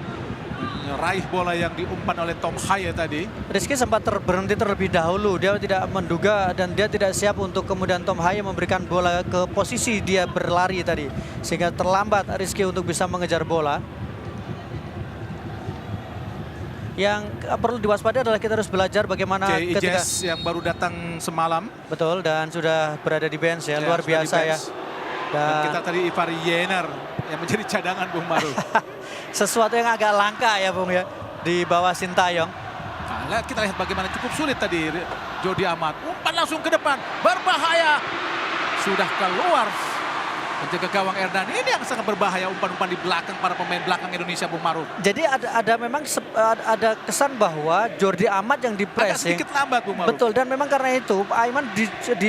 C: meraih bola yang diumpan oleh Tom Haye tadi.
D: Rizky sempat berhenti terlebih dahulu. Dia tidak menduga dan dia tidak siap untuk kemudian Tom Haye memberikan bola ke posisi dia berlari tadi. Sehingga terlambat Rizky untuk bisa mengejar bola. Yang perlu diwaspadai adalah kita harus belajar bagaimana
C: Jay
D: ketika
C: Ijes yang baru datang semalam.
D: betul dan sudah berada di bench ya,
C: Ya,
D: luar
C: sudah di
D: biasa ya.
C: bench. Dan kita
D: Dan
C: tadi Ivari Yener yang menjadi cadangan Bung Maruf.
D: sesuatu yang agak langka ya Bung ya di bawah Sintayong.
C: Nah, kita lihat bagaimana cukup sulit tadi Jordi Amat. Umpan langsung ke depan, berbahaya. Sudah keluar. Menjaga gawang Erdan. Ini yang sangat berbahaya umpan-umpan di belakang para pemain belakang Indonesia Bung Maruf.
D: Jadi ada memang ada kesan bahwa Jordi Amat yang di
C: Agak
D: pressing.
C: sedikit lambat Bung Maruf.
D: Betul, dan memang karena itu Aiman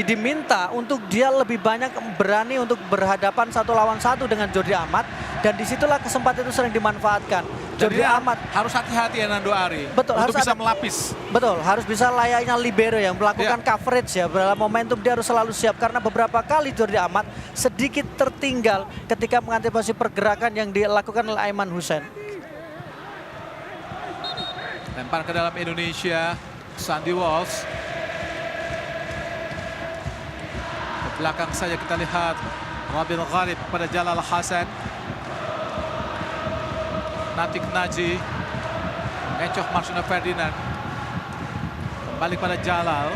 D: diminta untuk dia lebih banyak berani untuk berhadapan 1 lawan 1 dengan Jordi Amat. Dan disitulah kesempatan itu sering dimanfaatkan. Jordi
C: Jadi
D: Amat,
C: harus hati-hati ya Nando Ari.
D: Betul,
C: untuk
D: harus
C: bisa
D: ada-
C: melapis.
D: betul, harus bisa layaknya libero yang melakukan coverage ya. Dalam momentum dia harus selalu siap. Karena beberapa kali Jordi Amat sedikit tertinggal ketika mengantisipasi pergerakan yang dilakukan oleh Aiman Hussein.
C: Lempar ke dalam Indonesia, Sandy Walsh. Ke belakang saja kita lihat Robin Gharib pada Jalal Hasan. Natik Naji, Encoh Marsuna Ferdinand. Kembali pada Jalal.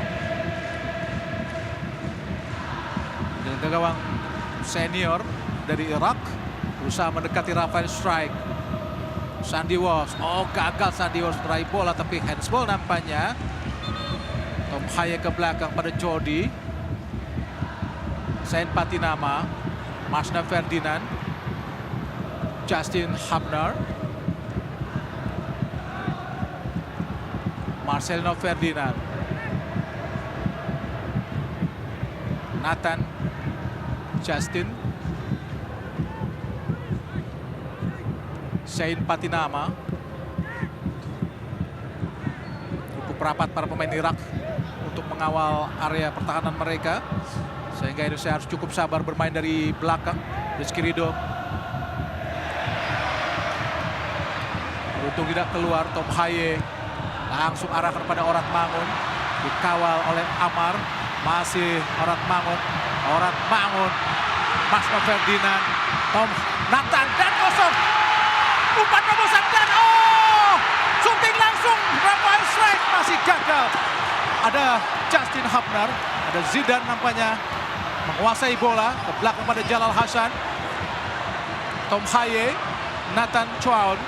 C: Dan gawang senior dari Irak berusaha mendekati Rafael Strike. Sandy Walsh, oh gagal Sandy Walsh meraih bola tapi handsball nampaknya. Tom Haye ke belakang pada Jordi. Sain Patinama, Marsna Ferdinand, Justin Hubner, Marcelino Ferdinand, Nathan, Justin, Sain Patinama. Cukup rapat para pemain Irak untuk mengawal area pertahanan mereka. Sehingga Indonesia harus cukup sabar bermain dari belakang. Rizky Ridho. Beruntung tidak keluar. Tom Haye langsung arahkan pada Orat Mangun. Dikawal oleh Amar. Masih Orat Mangun. Orat Mangun. Marsna Ferdinand. Tom Nathan dan kosong. Umpan terobosan dan shooting langsung Rafael Strike masih gagal. Ada Justin Hubner, ada Zidane nampaknya menguasai bola ke belakang pada Jalal Hasan. Tom Haye, Nathan Chuaon,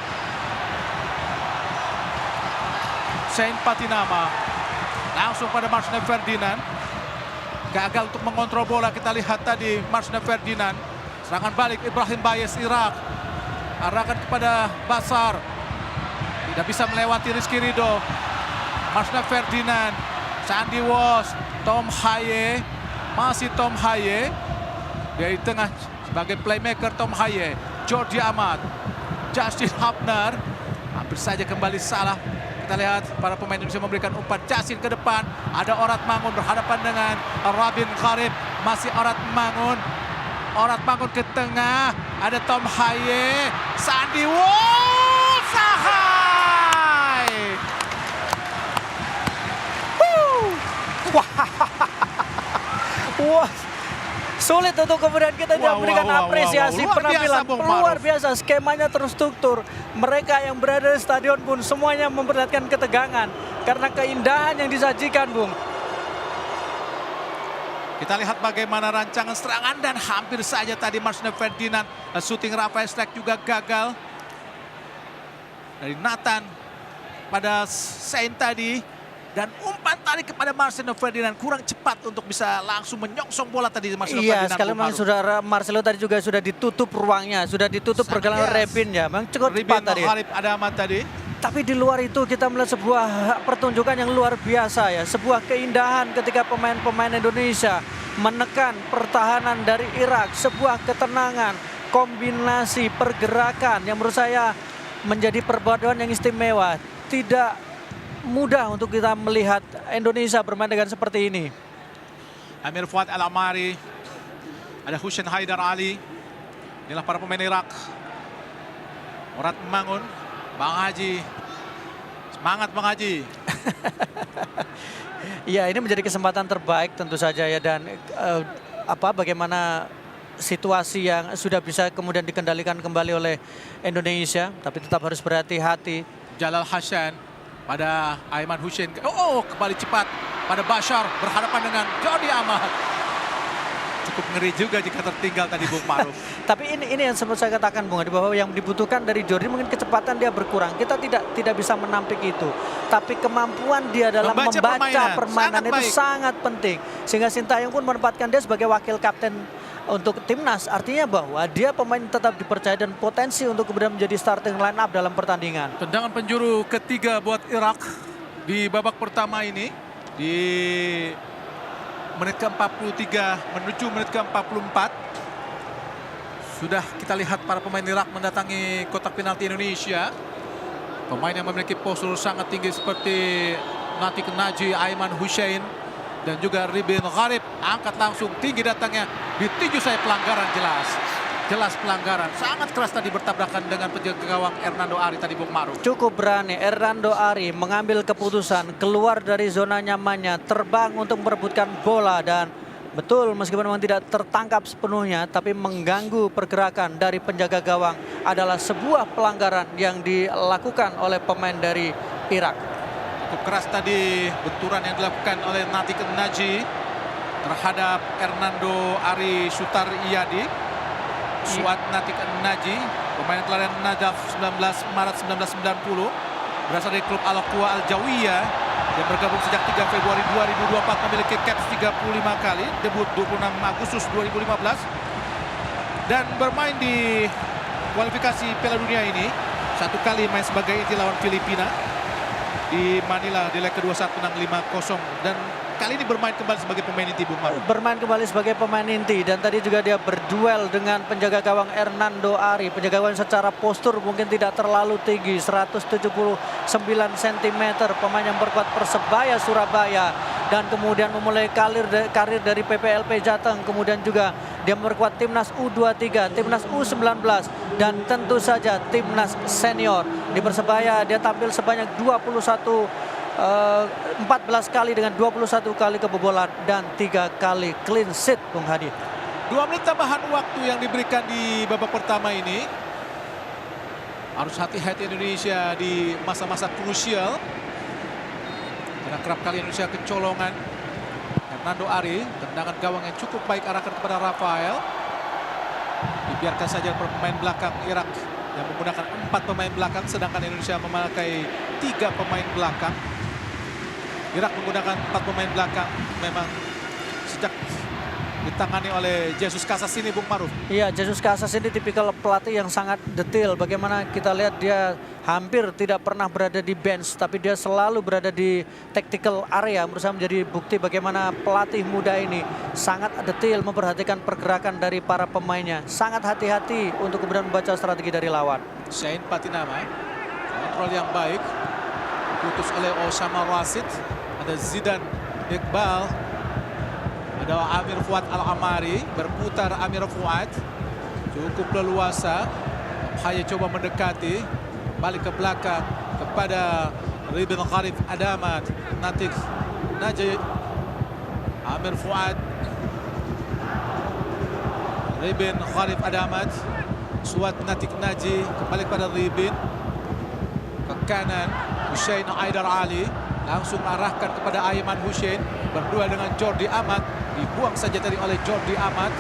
C: Sain Patinama langsung pada Marsna Ferdinand. Gagal untuk mengontrol bola, kita lihat tadi Marsna Ferdinand. Serangan balik Ibrahim Bayes Irak. Arahkan kepada Basar. Tidak bisa melewati Rizky Ridho. Marsna Ferdinand. Sandy Walsh. Tom Haye. Masih Tom Haye. Dari tengah sebagai playmaker Tom Haye. Jordi Amat, Justin Hubner, hampir saja kembali salah. Kita lihat para pemain Indonesia memberikan umpan. Jasin ke depan, ada Orat Mangun berhadapan dengan Robin Gharib, masih Orat Mangun. Orat Mangun ke tengah, ada Tom Haye, Sandi Sahai.
D: Wah, sulit untuk kemudian kita tidak memberikan apresiasi
C: luar
D: penampilan
C: biasa, Bung
D: luar
C: Maruf.
D: biasa, skemanya terstruktur. Mereka yang berada di stadion pun semuanya memperlihatkan ketegangan karena keindahan yang disajikan, Bung.
C: Kita lihat bagaimana rancangan serangan dan hampir saja tadi Marcelino Ferdinand shooting Rafael Strike juga gagal. Dari Nathan pada Sain tadi. Dan umpan tadi kepada Marcelino Ferdinand kurang cepat untuk bisa langsung menyongsong bola tadi Marcelino
D: Iya,
C: Ferdinand.
D: sekali memang saudara Marcelo tadi juga sudah ditutup ruangnya, sudah ditutup pergelangan Rebin ya. Memang cukup cepat tadi.
C: Gharib ada amat tadi.
D: Tapi di luar itu kita melihat sebuah pertunjukan yang luar biasa ya. Sebuah keindahan ketika pemain-pemain Indonesia menekan pertahanan dari Irak. Sebuah ketenangan, kombinasi pergerakan yang menurut saya menjadi perpaduan yang istimewa. Tidak mudah untuk kita melihat Indonesia bermain dengan seperti ini.
C: Amir Fuad Al-Amari, ada Hussein Haidar Ali. Inilah para pemain Irak. Orat Mangun, Bang Haji. Semangat Bang Haji.
D: Ya, ini menjadi kesempatan terbaik tentu saja ya, dan bagaimana situasi yang sudah bisa kemudian dikendalikan kembali oleh Indonesia, tapi tetap harus berhati-hati.
C: Jalal Hassan pada Aiman Hussein. Kembali cepat pada Bashar berhadapan dengan Jordi Amat. Cukup ngeri juga jika tertinggal tadi Bung Maruf.
D: Tapi ini yang sempat saya katakan Bung Adi, bahwa yang dibutuhkan dari Jordi mungkin kecepatan dia berkurang. Kita tidak bisa menampik itu. Tapi kemampuan dia dalam membaca permainan itu sangat penting. Sehingga Sintayong pun menempatkan dia sebagai wakil kapten untuk timnas. Artinya bahwa dia pemain tetap dipercaya dan potensi untuk kemudian menjadi starting line up dalam pertandingan.
C: Tendangan penjuru ketiga buat Irak di babak pertama ini. Di menit ke-43 menuju menit ke-44. Sudah kita lihat para pemain Irak mendatangi kotak penalti Indonesia. Pemain yang memiliki postur sangat tinggi seperti Natik Naji, Aiman Hussein, dan juga Robin Gharib. Angkat langsung tinggi datangnya, ditinju saya pelanggaran jelas. Jelas pelanggaran, sangat keras tadi bertabrakan dengan penjaga gawang Hernando Ari tadi Bung Maruf.
D: Cukup berani Hernando Ari mengambil keputusan keluar dari zona nyamannya, terbang untuk merebutkan bola, dan betul meskipun memang tidak tertangkap sepenuhnya, tapi mengganggu pergerakan dari penjaga gawang adalah sebuah pelanggaran yang dilakukan oleh pemain dari Irak.
C: Cukup keras tadi benturan yang dilakukan oleh Natik Naji terhadap Hernando Ari Sutar Iyadi. Suat Natik Naji, pemain kelahiran Najaf 19 Maret 1990, berasal dari klub Al-Aqwa Al-Jawiyah. Dia bergabung sejak 3 Februari 2024, memiliki caps 35 kali, debut 26 Agustus 2015. Dan bermain di kualifikasi Piala Dunia ini, satu kali main sebagai inti lawan Filipina di Manila di leg kedua saat menang 5-0. Dan kali ini bermain kembali sebagai pemain inti Bung Maruf.
D: Bermain kembali sebagai pemain inti, dan tadi juga dia berduel dengan penjaga gawang Hernando Ari. Penjaga gawang secara postur mungkin tidak terlalu tinggi, 179 cm, pemain yang berkuat Persebaya Surabaya, dan kemudian memulai karir dari PPLP Jateng, kemudian juga dia memperkuat timnas U23, timnas U19, dan tentu saja timnas senior. Di Persebaya dia tampil sebanyak 14 kali dengan 21 kali kebobolan dan 3 kali clean sheet, Bung Hadi.
C: 2 menit tambahan waktu yang diberikan di babak pertama ini. Harus hati-hati Indonesia di masa-masa krusial. Karena kerap kali Indonesia kecolongan. Hernando Ari, tendangan gawang yang cukup baik arahkan kepada Rafael. Dibiarkan saja pemain belakang Irak yang menggunakan 4 pemain belakang, sedangkan Indonesia memakai 3 pemain belakang. Irak menggunakan 4 pemain belakang memang sejak ditangani oleh Jesus Casas ini, Bung Maruf.
D: Iya, Jesus Casas ini tipikal pelatih yang sangat detail. Bagaimana kita lihat dia hampir tidak pernah berada di bench, tapi dia selalu berada di tactical area. Menurut saya menjadi bukti bagaimana pelatih muda ini sangat detail memperhatikan pergerakan dari para pemainnya. Sangat hati-hati untuk kemudian membaca strategi dari lawan.
C: Shane Patinama, kontrol yang baik, putus oleh Osama Rasid. Ada Zidan Iqbal, ada Amir Fuad Al-Amari, berputar Amir Fuad, cukup leluasa. Haya coba mendekati, balik ke belakang kepada Ribin Khalif Adamat, Natik Naji, Amir Fuad, Ribin Khalif Adamat, Suat Natik Naji, kembali kepada Ribin, ke kanan Hussein Aidar Ali, langsung arahkan kepada Aiman Hussein, berdua dengan Jordi Amat, dibuang saja tadi oleh Jordi Amat.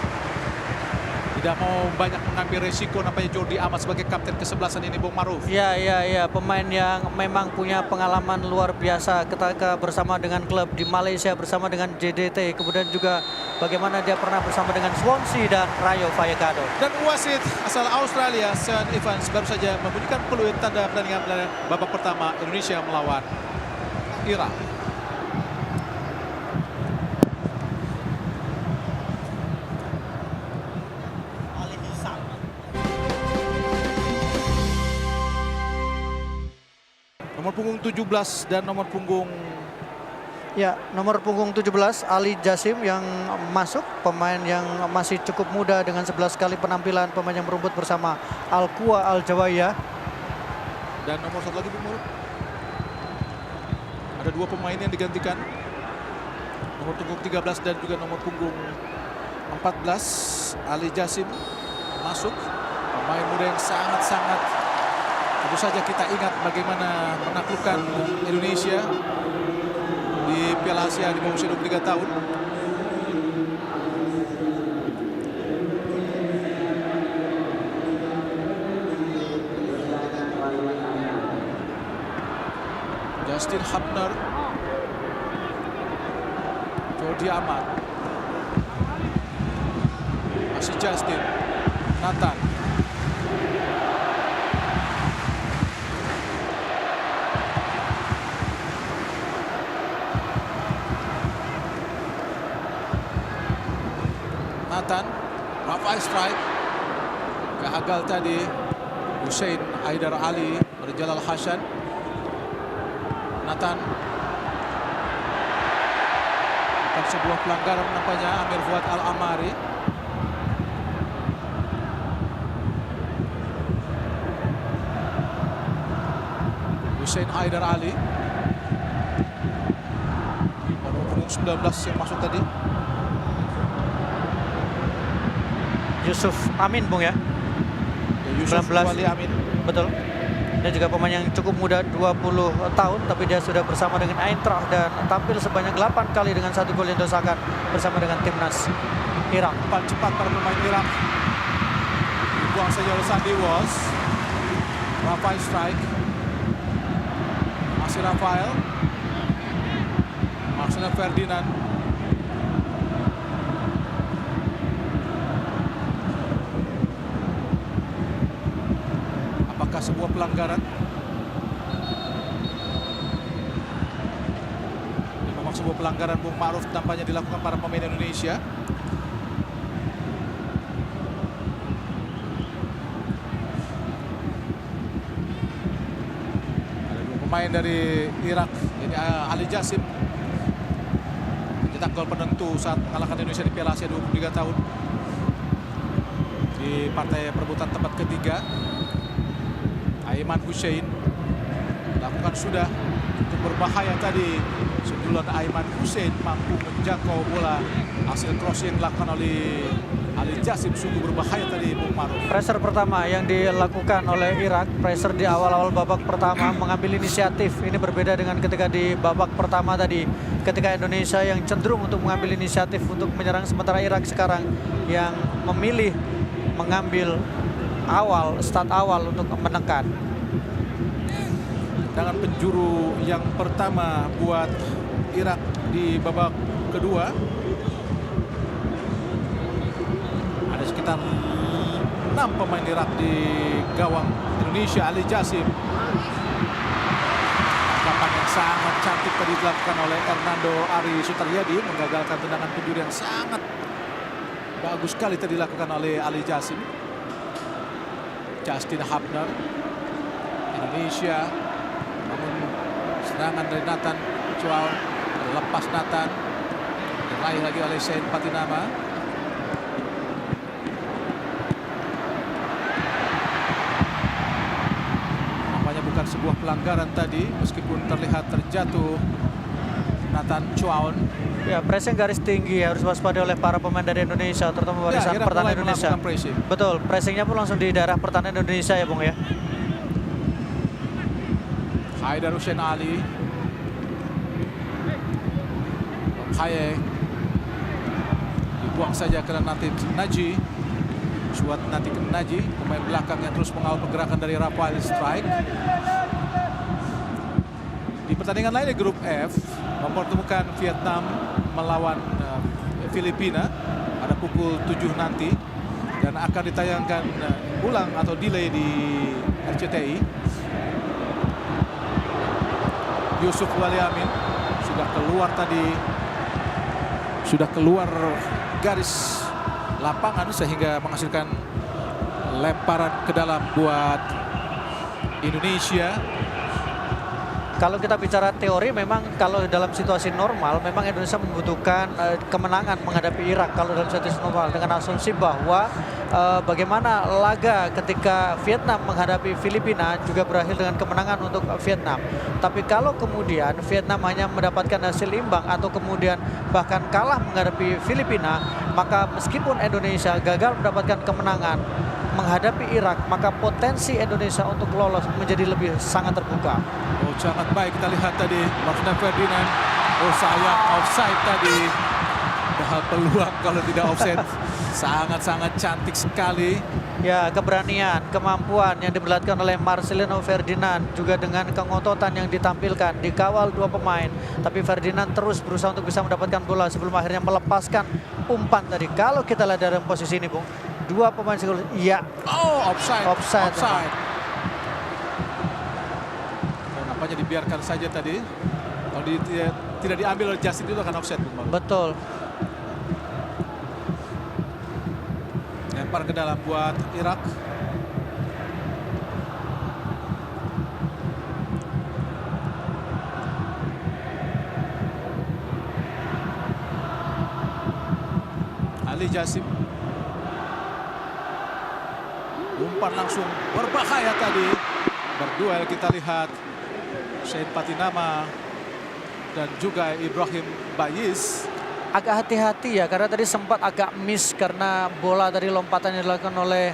C: Tidak mau banyak mengambil resiko nampaknya Jordi Amat sebagai kapten ke-11 ini, Bung Maruf.
D: Ya, pemain yang memang punya pengalaman luar biasa ketika bersama dengan klub di Malaysia, bersama dengan JDT, kemudian juga bagaimana dia pernah bersama dengan Swansea dan Rayo Vallecano.
C: Dan wasit asal Australia, Sean Evans, baru saja membunyikan peluit tanda pertandingan babak pertama Indonesia melawan Irak. Nomor punggung 17 dan nomor punggung
D: Ya, nomor punggung 17 Ali Jasim yang masuk, pemain yang masih cukup muda dengan 11 kali penampilan, pemain yang merumput bersama Al-Quwa Al-Jawaya.
C: dan nomor satu lagi, Bung Maruf. Ada dua pemain yang digantikan. Nomor punggung 13 dan juga nomor punggung 14. Ali Jasim masuk. Pemain muda yang sangat-sangat, tentu saja kita ingat bagaimana menaklukkan Indonesia di Piala Asia di bawah usia 23 tahun. Justin Hubner, Jordi Amat, masih Justin, Nathan, Rafael strike, gagal tadi. Hussein Aidar Ali, Jalal Hasan, Nathan, bukan sebuah pelanggaran nampaknya. Amir Fuad Al-Amari, Hussein Aidar Ali, nomor punggung 19 yang masuk tadi.
D: Yusuf Amin, Bung ya.
C: Yusuf
D: 19.
C: Wali Amin.
D: Betul. Dia juga pemain yang cukup muda, 20 tahun, tapi dia sudah bersama dengan Eintracht dan tampil sebanyak 8 kali dengan 1 gol yang diusahakan bersama dengan timnas Irak.
C: Cepat para pemain Irak. Dibuang saja oleh Sandy Walsh. Rafael strike. Masih Rafael. Marcelo Ferdinand. Apakah sebuah pelanggaran? Ini memang sebuah pelanggaran, Bung Ma'ruf, tampaknya dilakukan para pemain Indonesia. Ada dua pemain dari Irak, ini Ali Jasim, mencetak gol penentu saat mengalahkan Indonesia di Piala Asia 23 tahun di partai perebutan tempat ketiga. Aiman Hussein lakukan sudah cukup berbahaya tadi. Sundulan Aiman Hussein mampu menjangkau bola. Hasil cross yang dilakukan oleh Ali Jasim sungguh berbahaya tadi, Bung Maruf.
D: Pressure pertama yang dilakukan oleh Irak, pressure di awal-awal babak pertama, mengambil inisiatif. Ini berbeda dengan ketika di babak pertama tadi, ketika Indonesia yang cenderung untuk mengambil inisiatif untuk menyerang, sementara Irak sekarang yang memilih mengambil start awal untuk menekan.
C: Dengan penjuru yang pertama buat Irak di babak kedua. sekitar 6 pemain Irak di gawang Indonesia. Ali Jasim. Tangkapan yang sangat cantik tadi dilakukan oleh Hernando Ari Sutaryadi, menggagalkan tendangan penjuru yang sangat bagus sekali tadi dilakukan oleh Ali Jasim. Justin Hubner, Indonesia, namun serangan dari Nathan Chow, lepas Nathan, diraih lagi oleh Shane Patinama. Nampaknya bukan sebuah pelanggaran tadi, meskipun terlihat terjatuh Nathan Chow.
D: Ya, pressing garis tinggi harus waspada oleh para pemain dari Indonesia, terutama barisan
C: Irak
D: pertahanan
C: mulai
D: Indonesia.
C: melakukan pressing.
D: Betul, pressingnya pun langsung di daerah pertahanan Indonesia ya Bung ya.
C: Haidar Hussein Ali, Haye dibuang saja ke Natif Naji. Suat Natif Naji, pemain belakang yang terus mengawal pergerakan dari Rafael Strike. Di pertandingan lain di grup F, mempertemukan Vietnam melawan Filipina pada pukul 7 nanti dan akan ditayangkan ulang atau delay di RCTI. Yusuf Waliamin sudah keluar tadi, sudah keluar garis lapangan sehingga menghasilkan lemparan ke dalam buat Indonesia.
D: Kalau kita bicara teori, memang kalau dalam situasi normal memang Indonesia membutuhkan kemenangan menghadapi Irak kalau dalam situasi normal, dengan asumsi bahwa bagaimana laga ketika Vietnam menghadapi Filipina juga berakhir dengan kemenangan untuk Vietnam. Tapi kalau kemudian Vietnam hanya mendapatkan hasil imbang atau kemudian bahkan kalah menghadapi Filipina, maka meskipun Indonesia gagal mendapatkan kemenangan menghadapi Irak, maka potensi Indonesia untuk lolos menjadi lebih sangat terbuka.
C: Oh, sangat baik kita lihat tadi Martina Ferdinand. Oh, sayang offside tadi. Padahal peluang kalau tidak offside. Sangat-sangat cantik sekali.
D: Ya, keberanian, kemampuan yang diperlihatkan oleh Marcelino Ferdinand juga dengan kengototan yang ditampilkan, dikawal dua pemain. Tapi Ferdinand terus berusaha untuk bisa mendapatkan bola sebelum akhirnya melepaskan umpan tadi. Kalau kita lihat dari posisi ini, Bung, dua pemain sekaligus. Iya.
C: Oh, offside.
D: Offside.
C: Dan nampaknya dibiarkan saja tadi. Kalau tidak diambil oleh Justin itu akan offside, Bung.
D: Betul.
C: Lempar ke dalam buat Irak. Ali Jasim. Umpan langsung berbahaya tadi. Berduel kita lihat Shane Patinama dan juga Ibrahim Bayis.
D: Agak hati-hati ya, karena tadi sempat agak miss karena bola dari lompatan yang dilakukan oleh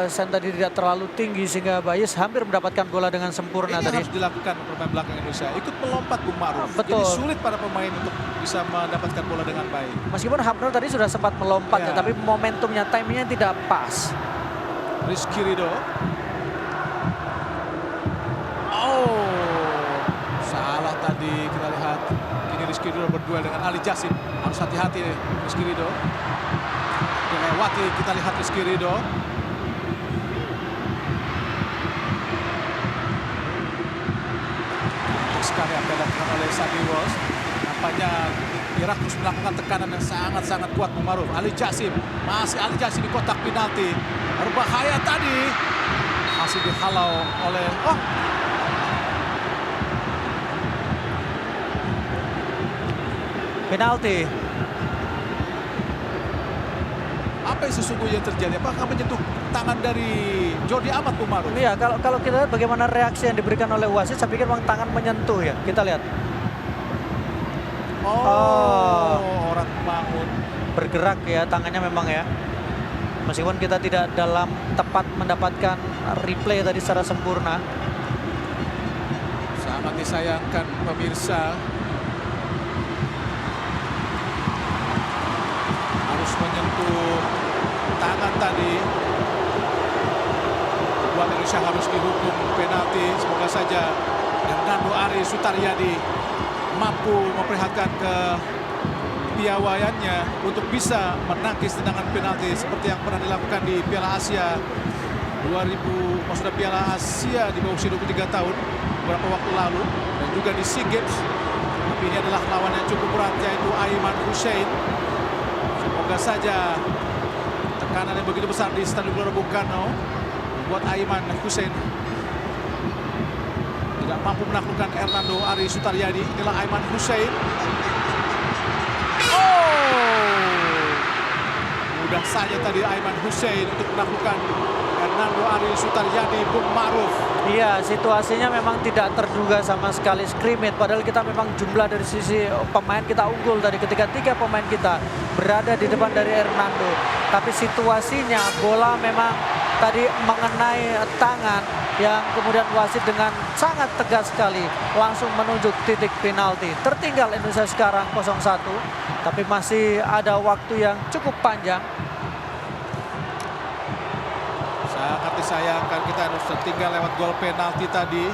D: Sen tadi tidak terlalu tinggi sehingga Bayis hampir mendapatkan bola dengan sempurna.
C: Ini
D: tadi
C: harus dilakukan pemain belakang Indonesia. Ikut melompat, Bung Ma'ruf.
D: Betul.
C: Jadi sulit para pemain untuk bisa mendapatkan bola dengan baik.
D: Meskipun Hubner tadi sudah sempat melompat ya,
C: Ya.
D: tapi momentumnya, timingnya tidak pas.
C: Rizky Ridho. Oh, salah tadi kita lihat. Kini Rizky Ridho berduel dengan Ali Jasim. Harus hati-hati Rizky Ridho. Dilewati kita lihat Rizky Ridho. Sekali apa yang dilakukan oleh Sabi Walsh. Nampaknya Irak terus melakukan tekanan yang sangat-sangat kuat, Bung Ma'ruf. Ali Jasim, masih Ali Jasim di kotak penalti. Berbahaya tadi. Masih dihalau oleh
D: Penalti.
C: apa yang sesungguhnya terjadi? Apakah menyentuh tangan dari Jordi Amat, Bung Ma'ruf?
D: Iya, kalau kita lihat bagaimana reaksi yang diberikan oleh wasit, saya pikir memang tangan menyentuh ya. Kita lihat.
C: Orang bangun.
D: Bergerak ya tangannya memang ya. Meskipun kita tidak dalam tepat mendapatkan replay tadi secara sempurna.
C: Sangat disayangkan pemirsa. Harus menyentuh tangan tadi. Buat Indonesia harus dihukum penalti. Semoga saja Hernando Ari Sutaryadi mampu memperlihatkan ke kepiawaiannya untuk bisa menangkis tendangan penalti seperti yang pernah dilakukan di Piala Asia 2000, maksudnya Piala Asia di bawah usia 23 tahun beberapa waktu lalu, dan juga di SEA Games. Tapi ini adalah lawan yang cukup berat, yaitu Aiman Hussein. Semoga saja tekanan yang begitu besar di Stadion Gelora Bung Karno membuat Aiman Hussein tidak mampu menaklukkan Hernando Ari Sutaryadi. Inilah Aiman Hussein. Mudah saja tadi Aiman Hussein untuk menaklukkan Hernando Ari Sutaryadi, Bung Maruf.
D: Iya, situasinya memang tidak terduga sama sekali scrimmage. Padahal kita memang jumlah dari sisi pemain kita unggul tadi ketika 3 pemain kita berada di depan dari Hernando. Tapi situasinya bola memang tadi mengenai tangan yang kemudian wasit dengan sangat tegas sekali langsung menunjuk titik penalti. Tertinggal Indonesia sekarang 0-1, tapi masih ada waktu yang cukup panjang.
C: Sangat disayangkan kita harus tertinggal lewat gol penalti tadi.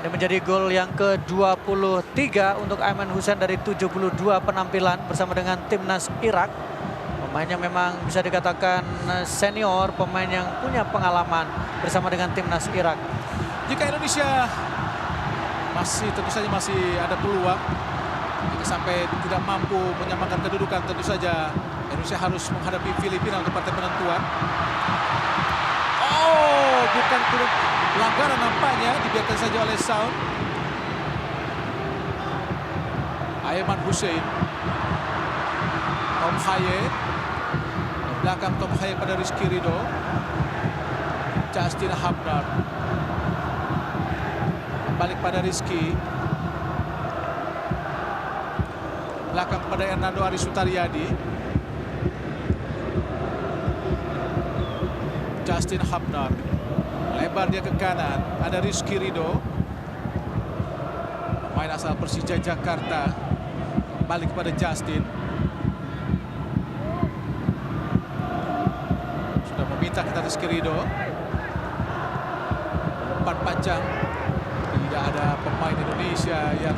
D: Ini menjadi gol yang ke-23 untuk Aiman Hussein dari 72 penampilan bersama dengan timnas Irak. Pemain yang memang bisa dikatakan senior, pemain yang punya pengalaman bersama dengan timnas Irak.
C: Jika Indonesia tentu saja masih ada peluang, jika sampai tidak mampu menyamakan kedudukan, tentu saja Indonesia harus menghadapi Filipina untuk partai penentuan. Bukan pelanggaran nampaknya, dibiarkan saja oleh Sound. Aiman Hussein, Tom Haye, di belakang Tom Haye pada Rizky Ridho, Justin Habnar, balik pada Rizky, belakang pada Hernando Ari Sutaryadi, Justin Habnar, lebar dia ke kanan, ada Rizky Ridho, pemain asal Persija Jakarta, balik kepada Justin, sudah meminta kita Rizky Ridho, umpan panjang, tidak ada pemain Indonesia yang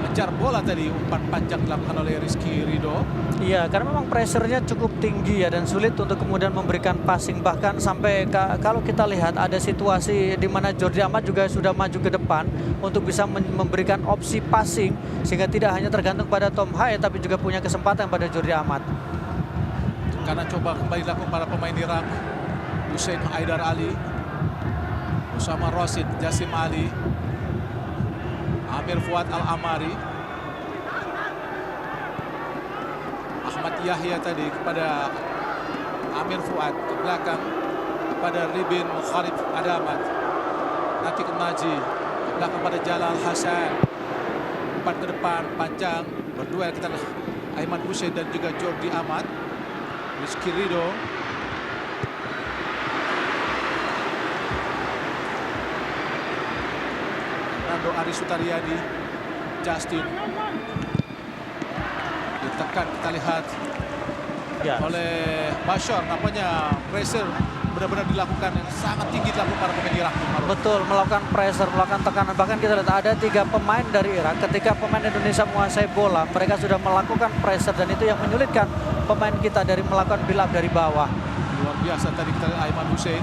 C: mengejar bola tadi. Umpan panjang dilakukan oleh Rizky Ridho.
D: Iya, karena memang pressure-nya cukup tinggi ya, dan sulit untuk kemudian memberikan passing. Bahkan sampai kalau kita lihat ada situasi di mana Jordi Amat juga sudah maju ke depan untuk bisa memberikan opsi passing, sehingga tidak hanya tergantung pada Tom Haye tapi juga punya kesempatan pada Jordi Amat.
C: Karena coba kembali dilakukan para pemain Irak, Hussein Haidar Ali, Usama Rosid, Jasim Ali, Amir Fuad Al-Amari, Ahmad Yahya tadi kepada Amir Fuad, ke belakang kepada Ribin Mukharib Adamat, Natik Naji, ke belakang pada Jalal Hasan, umpan ke depan panjang, berduel kita Aiman Hussein dan juga Jordi Amat. Rizky Ridho, Hernando Ari Sutaryadi, Justin ditekan, kita lihat
D: Ya.
C: oleh Bashar. Nampaknya pressure benar-benar dilakukan yang sangat tinggi dilakukan para pemain Irak.
D: Betul, melakukan pressure, melakukan tekanan. Bahkan kita lihat ada 3 pemain dari Irak. Ketika pemain Indonesia menguasai bola, mereka sudah melakukan pressure, dan itu yang menyulitkan pemain kita dari melakukan build up dari bawah.
C: Luar biasa tadi kita lihat Aiman Hussein.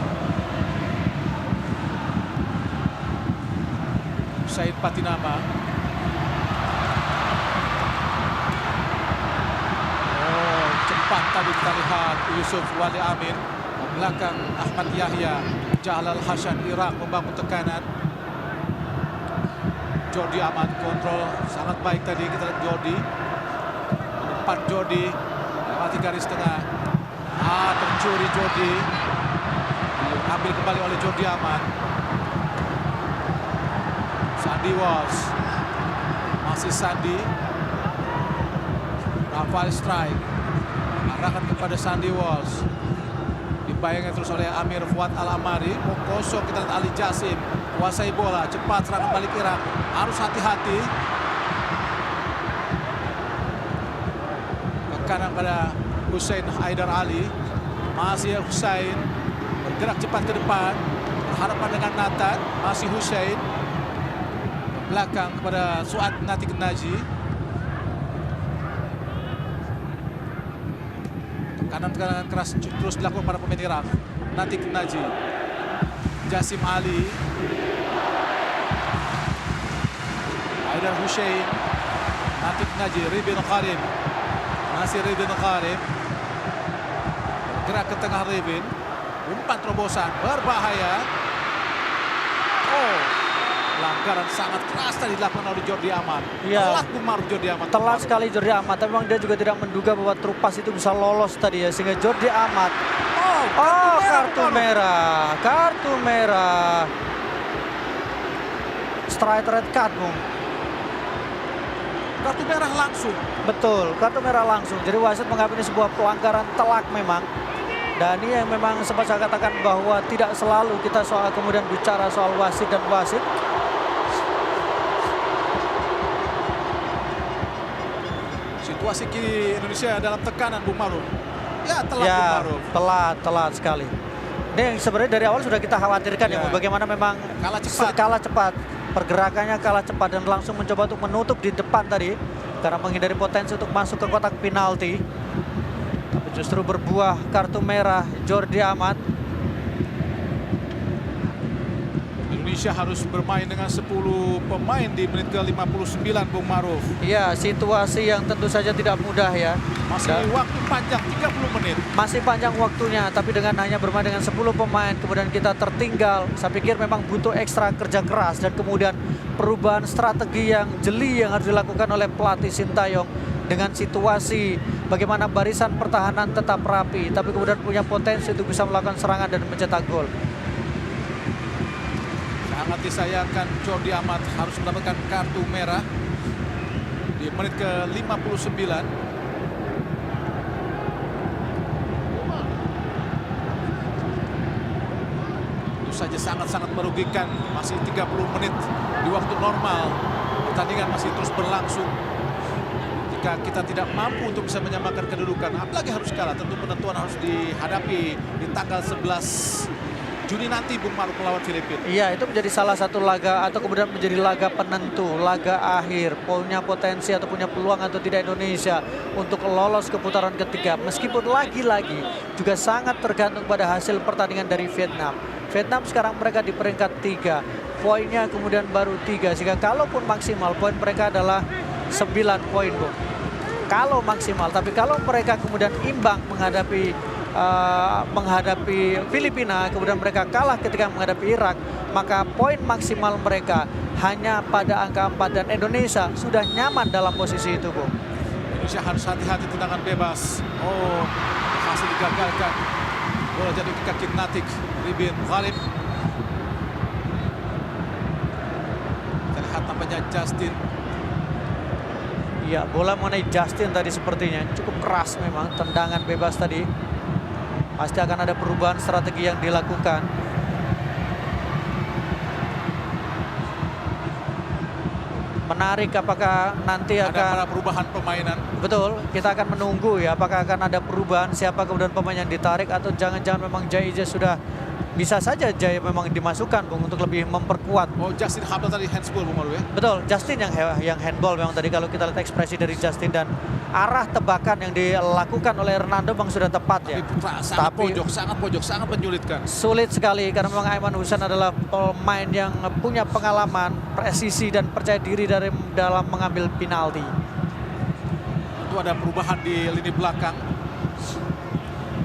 C: Said Patinama. Cepat tadi kita lihat Yusuf Wali Amin. Belakang Ahmad Yahya, Jalal Hasan Irak membangun tekanan. Jordi Amat kontrol sangat baik tadi, kita lihat Jordi. Depan Jordi, lewati garis tengah. Tercuri Jordi. Ambil kembali oleh Jordi Amat. Sandy Walsh. Masih Sandy. Rafael Strike. Arahkan kepada Sandy Walsh. Dibayangkan terus oleh Amir Fuad Al-Amari. Kosong kita lihat Ali Jasim. Kuasai bola. Cepat serangan balik Irak. Harus hati-hati. Ke kanan pada Hussein Haidar Ali. Masih Hussein. Bergerak cepat ke depan. Berhadapan dengan Nathan. Masih Hussein. belakang kepada Suat Natik Naji. Kanan keras terus dilakukan pada pemain Irak. Natik Naji, Jasim Ali, Haidar Hussein, Natik Naji, Ribin Karim, masih Ribin Karim, gerak ke tengah Ribin, umpan terobosan berbahaya. Oh, pelanggaran sangat keras tadi dilakukan oleh Jordi Amat.
D: Iya.
C: Telat Bung Maruf Jordi Amat.
D: Telat sekali Jordi Amat, tapi memang dia juga tidak menduga bahwa truk pas itu bisa lolos tadi ya, sehingga Jordi Amat kartu merah. Straight red card, Bung.
C: Kartu merah langsung.
D: Betul, kartu merah langsung. Jadi wasit menganggap ini sebuah pelanggaran telak memang. Dan ini yang memang sempat saya katakan bahwa tidak selalu kita kemudian bicara soal wasit dan wasit.
C: Situasi kini Indonesia dalam tekanan Bung Maruf. Ya, telat Bung
D: Ya,
C: Maruf.
D: telat sekali. Ini yang sebenarnya dari awal sudah kita khawatirkan ya,
C: Ya.
D: bagaimana memang
C: Kalah cepat.
D: pergerakannya kalah cepat dan langsung mencoba untuk menutup di depan tadi karena menghindari potensi untuk masuk ke kotak penalti. Tapi justru berbuah kartu merah Jordi Amat.
C: Indonesia harus bermain dengan 10 pemain di menit ke-59 Bung Maruf.
D: Iya, situasi yang tentu saja tidak mudah ya.
C: Masih waktu panjang 30 menit.
D: Masih panjang waktunya, tapi dengan hanya bermain dengan 10 pemain, kemudian kita tertinggal. Saya pikir memang butuh ekstra kerja keras dan kemudian perubahan strategi yang jeli yang harus dilakukan oleh pelatih Sintayong dengan situasi bagaimana barisan pertahanan tetap rapi, tapi kemudian punya potensi untuk bisa melakukan serangan dan mencetak gol.
C: Sangat disayangkan Jordi Amat harus mendapatkan kartu merah di menit ke-59. Itu saja sangat-sangat merugikan. Masih 30 menit di waktu normal. Pertandingan masih terus berlangsung. Jika kita tidak mampu untuk bisa menyamakan kedudukan, apalagi harus kalah, tentu penentuan harus dihadapi di tanggal 11 Juni nanti Bung Maruf melawan Filipina.
D: Iya, itu menjadi salah satu laga atau kemudian menjadi laga penentu, laga akhir, punya potensi atau punya peluang atau tidak Indonesia untuk lolos ke putaran ketiga. Meskipun lagi-lagi juga sangat tergantung pada hasil pertandingan dari Vietnam. Vietnam sekarang mereka di peringkat 3, poinnya kemudian baru 3, sehingga kalaupun maksimal poin mereka adalah 9 poin, Bung. Kalau maksimal, tapi kalau mereka kemudian imbang menghadapi Filipina, kemudian mereka kalah ketika menghadapi Irak, maka poin maksimal mereka hanya pada angka 4 dan Indonesia sudah nyaman dalam posisi itu, Bung.
C: Indonesia harus hati-hati tendangan bebas. Oh, hasil digagalkan. Bola jatuh ke kaki Natik, Ribin Karim. Kita lihat tampaknya Justin.
D: Iya, bola mengenai Justin tadi sepertinya cukup keras memang tendangan bebas tadi. Pasti akan ada perubahan strategi yang dilakukan. Menarik apakah nanti
C: Ada
D: akan
C: perubahan permainan.
D: betul, kita akan menunggu ya apakah akan ada perubahan, siapa kemudian pemain yang ditarik atau jangan-jangan memang Jai sudah bisa saja Jai memang dimasukkan, Bung, untuk lebih memperkuat.
C: Oh, Justin Hubble tadi handsball Bung Maruf ya.
D: Betul, Justin yang handball memang tadi kalau kita lihat ekspresi dari Justin dan arah tebakan yang dilakukan oleh Hernando memang sudah tepat ya.
C: Sangat pojok, sangat menyulitkan.
D: Sulit sekali karena memang Aiman Hussein adalah pemain yang punya pengalaman, presisi dan percaya diri dalam mengambil penalti.
C: Itu ada perubahan di lini belakang.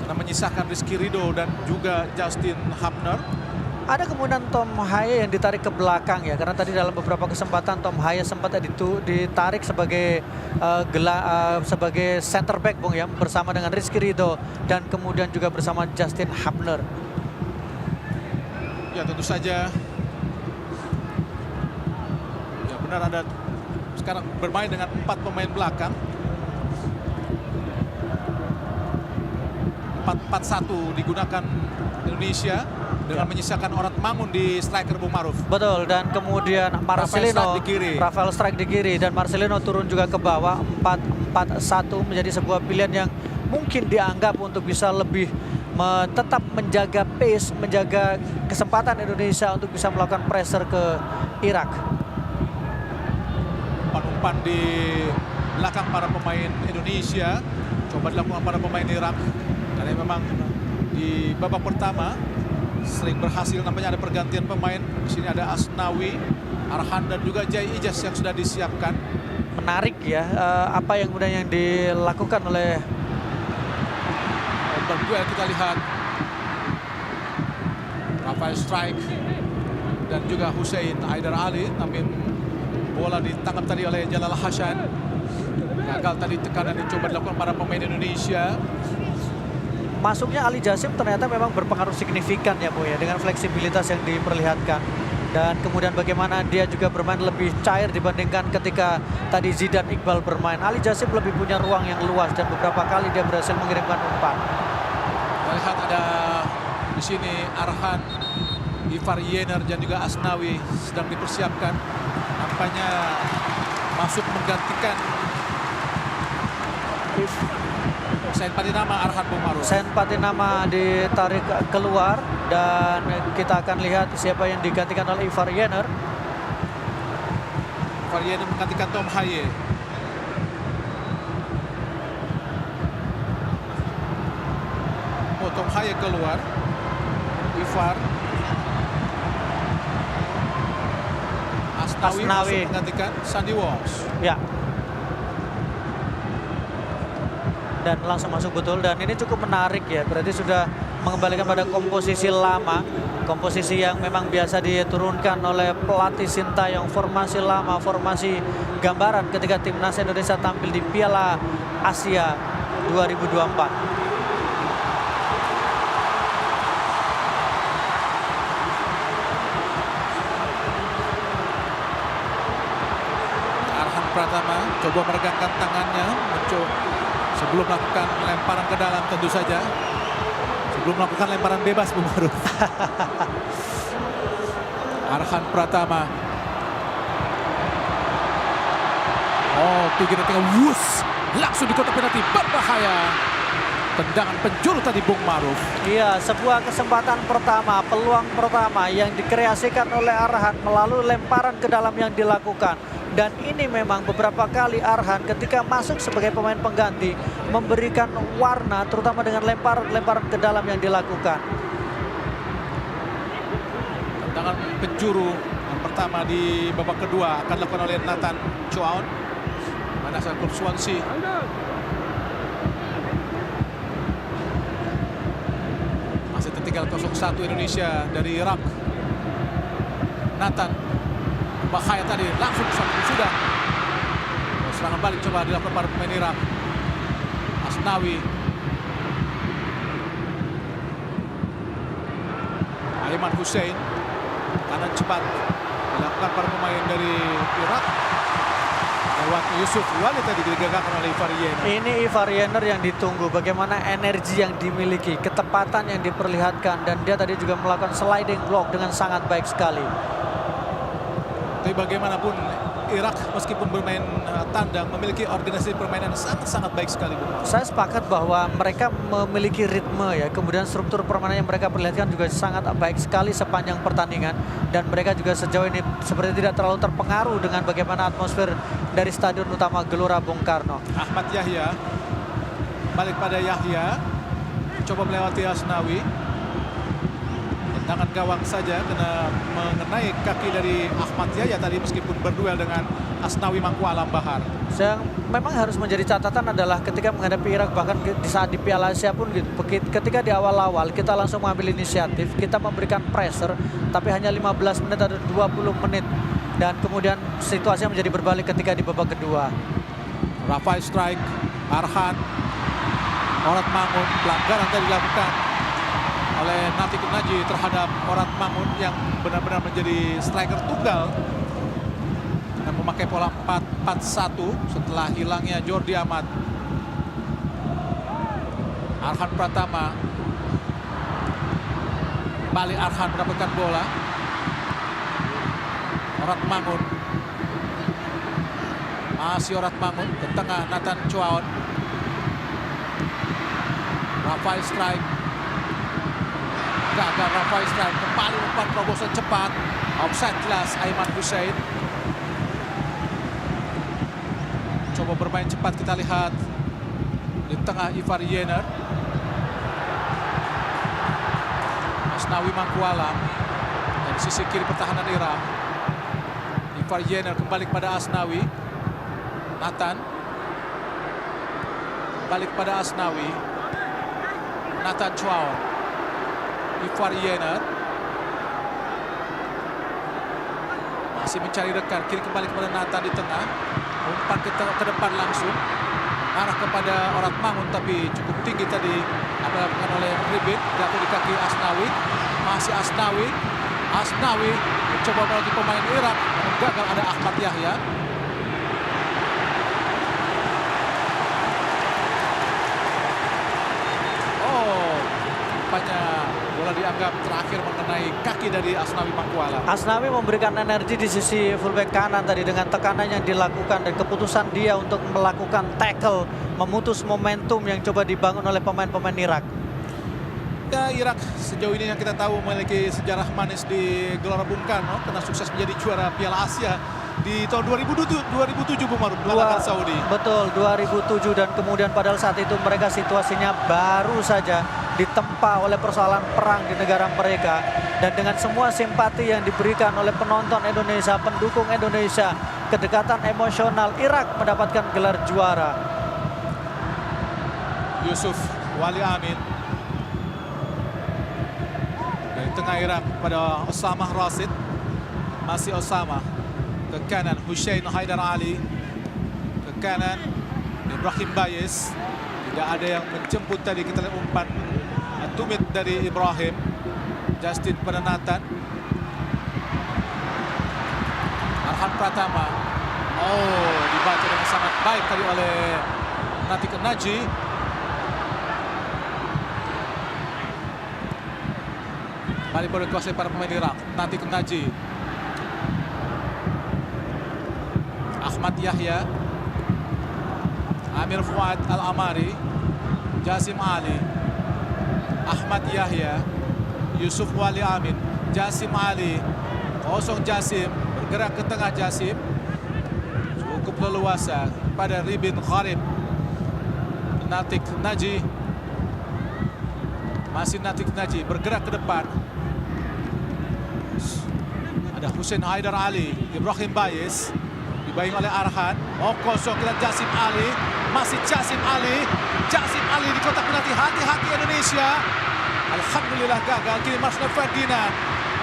C: Karena menyisakan Rizky Ridho dan juga Justin Hubner.
D: Ada kemudian Tom Haya yang ditarik ke belakang ya, karena tadi dalam beberapa kesempatan Tom Haya sempat ditarik sebagai sebagai center back, Bung, ya, bersama dengan Rizky Ridho dan kemudian juga bersama Justin Hubner.
C: Ya, tentu saja. Ya, benar ada sekarang bermain dengan 4 pemain belakang. 4-4-1 digunakan Indonesia dengan menyisakan Orat Mangun di striker Bung Maruf.
D: Betul, dan kemudian Marcelino, Rafael Strike di kiri dan Marcelino turun juga ke bawah. 4-4-1 menjadi sebuah pilihan yang mungkin dianggap untuk bisa lebih tetap menjaga pace, menjaga kesempatan Indonesia untuk bisa melakukan pressure ke Irak.
C: umpan di belakang para pemain Indonesia. Coba dilakukan para pemain Irak. Karena memang di babak pertama sering berhasil, nampaknya ada pergantian pemain. Di sini ada Asnawi, Arhan dan juga Jai Ijaz yang sudah disiapkan.
D: Menarik ya apa yang kemudian yang dilakukan oleh
C: Berduel kita lihat Rafael Strike dan juga Hussein Haidar Ali, tapi bola ditangkap tadi oleh Jalal Hasan. Gagal tadi tekanan yang coba dilakukan para pemain Indonesia.
D: Masuknya Ali Jasim ternyata memang berpengaruh signifikan ya Bu ya, dengan fleksibilitas yang diperlihatkan. Dan kemudian bagaimana dia juga bermain lebih cair dibandingkan ketika tadi Zidane Iqbal bermain. Ali Jasim lebih punya ruang yang luas dan beberapa kali dia berhasil mengirimkan umpan.
C: Kita lihat ada di sini Arhan, Ivar Yener dan juga Asnawi sedang dipersiapkan. Nampaknya masuk menggantikan Sen Patinama, Arhan Bung Maruf.
D: Sen Patinama ditarik keluar dan kita akan lihat siapa yang digantikan oleh Ivar Yener.
C: Ivar Yener menggantikan Tom Haye. Tom Haye keluar. Ivar. Asnawi masuk menggantikan Sandy Walsh.
D: Ya. Dan langsung masuk betul, dan ini cukup menarik ya, berarti sudah mengembalikan pada komposisi lama, komposisi yang memang biasa diturunkan oleh pelatih Sintayong, formasi lama, formasi gambaran ketika timnas Indonesia tampil di Piala Asia 2024.
C: Arhan Pratama coba meregangkan tangannya, sebelum melakukan lemparan ke dalam tentu saja. Sebelum melakukan lemparan bebas Bung Maruf. Arhan Pratama. Oh, 3 detik wus, langsung di kotak penalti, berbahaya. Tendangan penjuru tadi Bung Maruf.
D: Iya, sebuah kesempatan pertama, peluang pertama yang dikreasikan oleh Arhan melalui lemparan ke dalam yang dilakukan. Dan ini memang beberapa kali Arhan ketika masuk sebagai pemain pengganti memberikan warna terutama dengan lemparan-lemparan ke dalam yang dilakukan.
C: Tendangan penjuru yang pertama di babak kedua akan dilakukan oleh Nathan Chuaon, mana asal klub Swansea. Masih tertinggal 0-1 Indonesia dari Irak. Nathan, bahaya tadi, langsung sudah. Serangan balik coba dilakukan para pemain Irak. Asnawi. Aiman Hussein. Kanan cepat dilakukan para pemain dari Irak. Lewat Yusuf Walid tadi digagalkan oleh Ivar Yener.
D: Ini Ivar Yener yang ditunggu, bagaimana energi yang dimiliki, ketepatan yang diperlihatkan, dan dia tadi juga melakukan sliding block dengan sangat baik sekali.
C: Tapi bagaimanapun Irak meskipun bermain tandang memiliki organisasi permainan sangat-sangat baik sekali, Bung.
D: Saya sepakat bahwa mereka memiliki ritme ya, kemudian struktur permainan yang mereka perlihatkan juga sangat baik sekali sepanjang pertandingan, dan mereka juga sejauh ini seperti tidak terlalu terpengaruh dengan bagaimana atmosfer dari Stadion Utama Gelora Bung Karno.
C: Ahmad Yahya balik pada Yahya, coba melewati Asnawi. Tendangan gawang saja kena mengenai kaki dari Ahmad Yahya tadi meskipun berduel dengan Asnawi Mangku Alam Bahar.
D: Yang memang harus menjadi catatan adalah ketika menghadapi Irak, bahkan di saat di Piala Asia pun gitu, ketika di awal-awal kita langsung mengambil inisiatif, kita memberikan pressure, tapi hanya 15 menit atau 20 menit. Dan kemudian situasinya menjadi berbalik ketika di babak kedua.
C: Rafael Strike, Arhan, Orat Mangun, pelanggaran tadi dilakukan oleh Natik Naji terhadap Orat Mangun yang benar-benar menjadi striker tunggal dan memakai pola 4-4-1 setelah hilangnya Jordi Amat. Arhan Pratama, balik Arhan mendapatkan bola. Orat Mangun, masih Orat Mangun ke tengah, Nathan Chuaon. Rafael Strike, gagal Rafael Strike, kembali umpan terobosan cepat, offside jelas Aiman Hussein. Coba bermain cepat, kita lihat di tengah Ivar Yener. Asnawi Mangkualam dari sisi kiri pertahanan Irak. Ivar Yener kembali kepada Asnawi. Nathan balik pada Asnawi. Nathan Chuao. Ivar Yener masih mencari rekan, kiri kembali kepada Nathan di tengah. Umpan ke depan langsung arah kepada Orat Mangun, tapi cukup tinggi tadi apa dilakukan oleh Ribin, jatuh di kaki Asnawi. Masih Asnawi mencoba melalui pemain Irak, namun gagal. Ada Ahmad Yahya. Rupanya bola dianggap terakhir mengenai kaki dari Asnawi Mangkualam.
D: Asnawi memberikan energi di sisi fullback kanan tadi dengan tekanan yang dilakukan dan keputusan dia untuk melakukan tackle, memutus momentum yang coba dibangun oleh pemain-pemain Irak.
C: Ya, Irak sejauh ini yang kita tahu memiliki sejarah manis di Gelora Bung Karno karena sukses menjadi juara Piala Asia di tahun 2007 Bung Maruf, mengalahkan Saudi.
D: Betul, 2007, dan kemudian padahal saat itu mereka situasinya baru saja ditempa oleh persoalan perang di negara mereka, dan dengan semua simpati yang diberikan oleh penonton Indonesia, pendukung Indonesia, kedekatan emosional, Irak mendapatkan gelar juara.
C: Yusuf Wali Amin dari tengah Irak pada Osama Rasid. Masih Osama ke kanan, Hussein Haidar Ali ke kanan, Ibrahim Bayes. Tidak ada yang menjemput tadi. Kita lihat umpan tumit dari Ibrahim. Justin pada Nathan. Arhan Pratama. Oh, dibaca dengan sangat baik tadi oleh Natik Naji. Kembali boleh dikuasai para pemain Irak. Natik Naji. Ahmad Yahya. Amir Fuad Al-Amari. Jasim Ali. Ahmad Yahya. Yusuf Wali Amin. Jasim Ali. Kosong Jasim. Bergerak ke tengah Jasim. Cukup leluasa pada Ribin Kharib. Natik Naji. Masih Natik Naji. Bergerak ke depan. Ada Hussein Haidar Ali. Ibrahim Bayes. Dibayang oleh Arhan. Oh, kosong, kita Jasim Ali. Masih Jasim Ali. Jasim Ali di kotak penalti. Hati-hati Indonesia. Alhamdulillah gagal. Kini Marcelo Ferdinand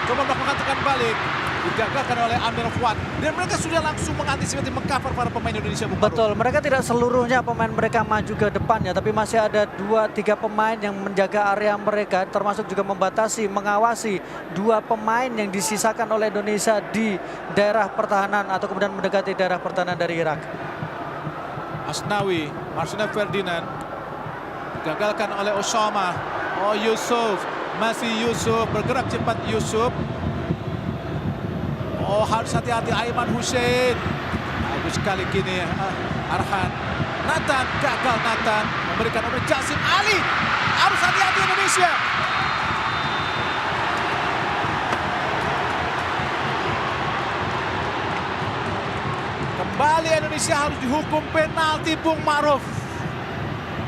C: coba melakukan tekan balik. Digagalkan oleh Amir Fuad. Dan mereka sudah langsung mengantisipasi, mengcover para pemain Indonesia.
D: Betul, mereka tidak seluruhnya pemain mereka maju ke depannya, tapi masih ada 2-3 pemain yang menjaga area mereka, termasuk juga membatasi, mengawasi 2 pemain yang disisakan oleh Indonesia di daerah pertahanan atau kemudian mendekati daerah pertahanan dari Irak.
C: Asnawi, Marcelo Ferdinand digagalkan oleh Osama. Oh, Yusuf, masih Yusuf, bergerak cepat Yusuf. Oh, harus hati-hati Aiman Hussein. Bagus sekali kini Arhan. Nathan, gagal Nathan. Memberikan oleh Jasim Ali. Harus hati-hati Indonesia. Kembali Indonesia harus dihukum penalti Bung Maruf.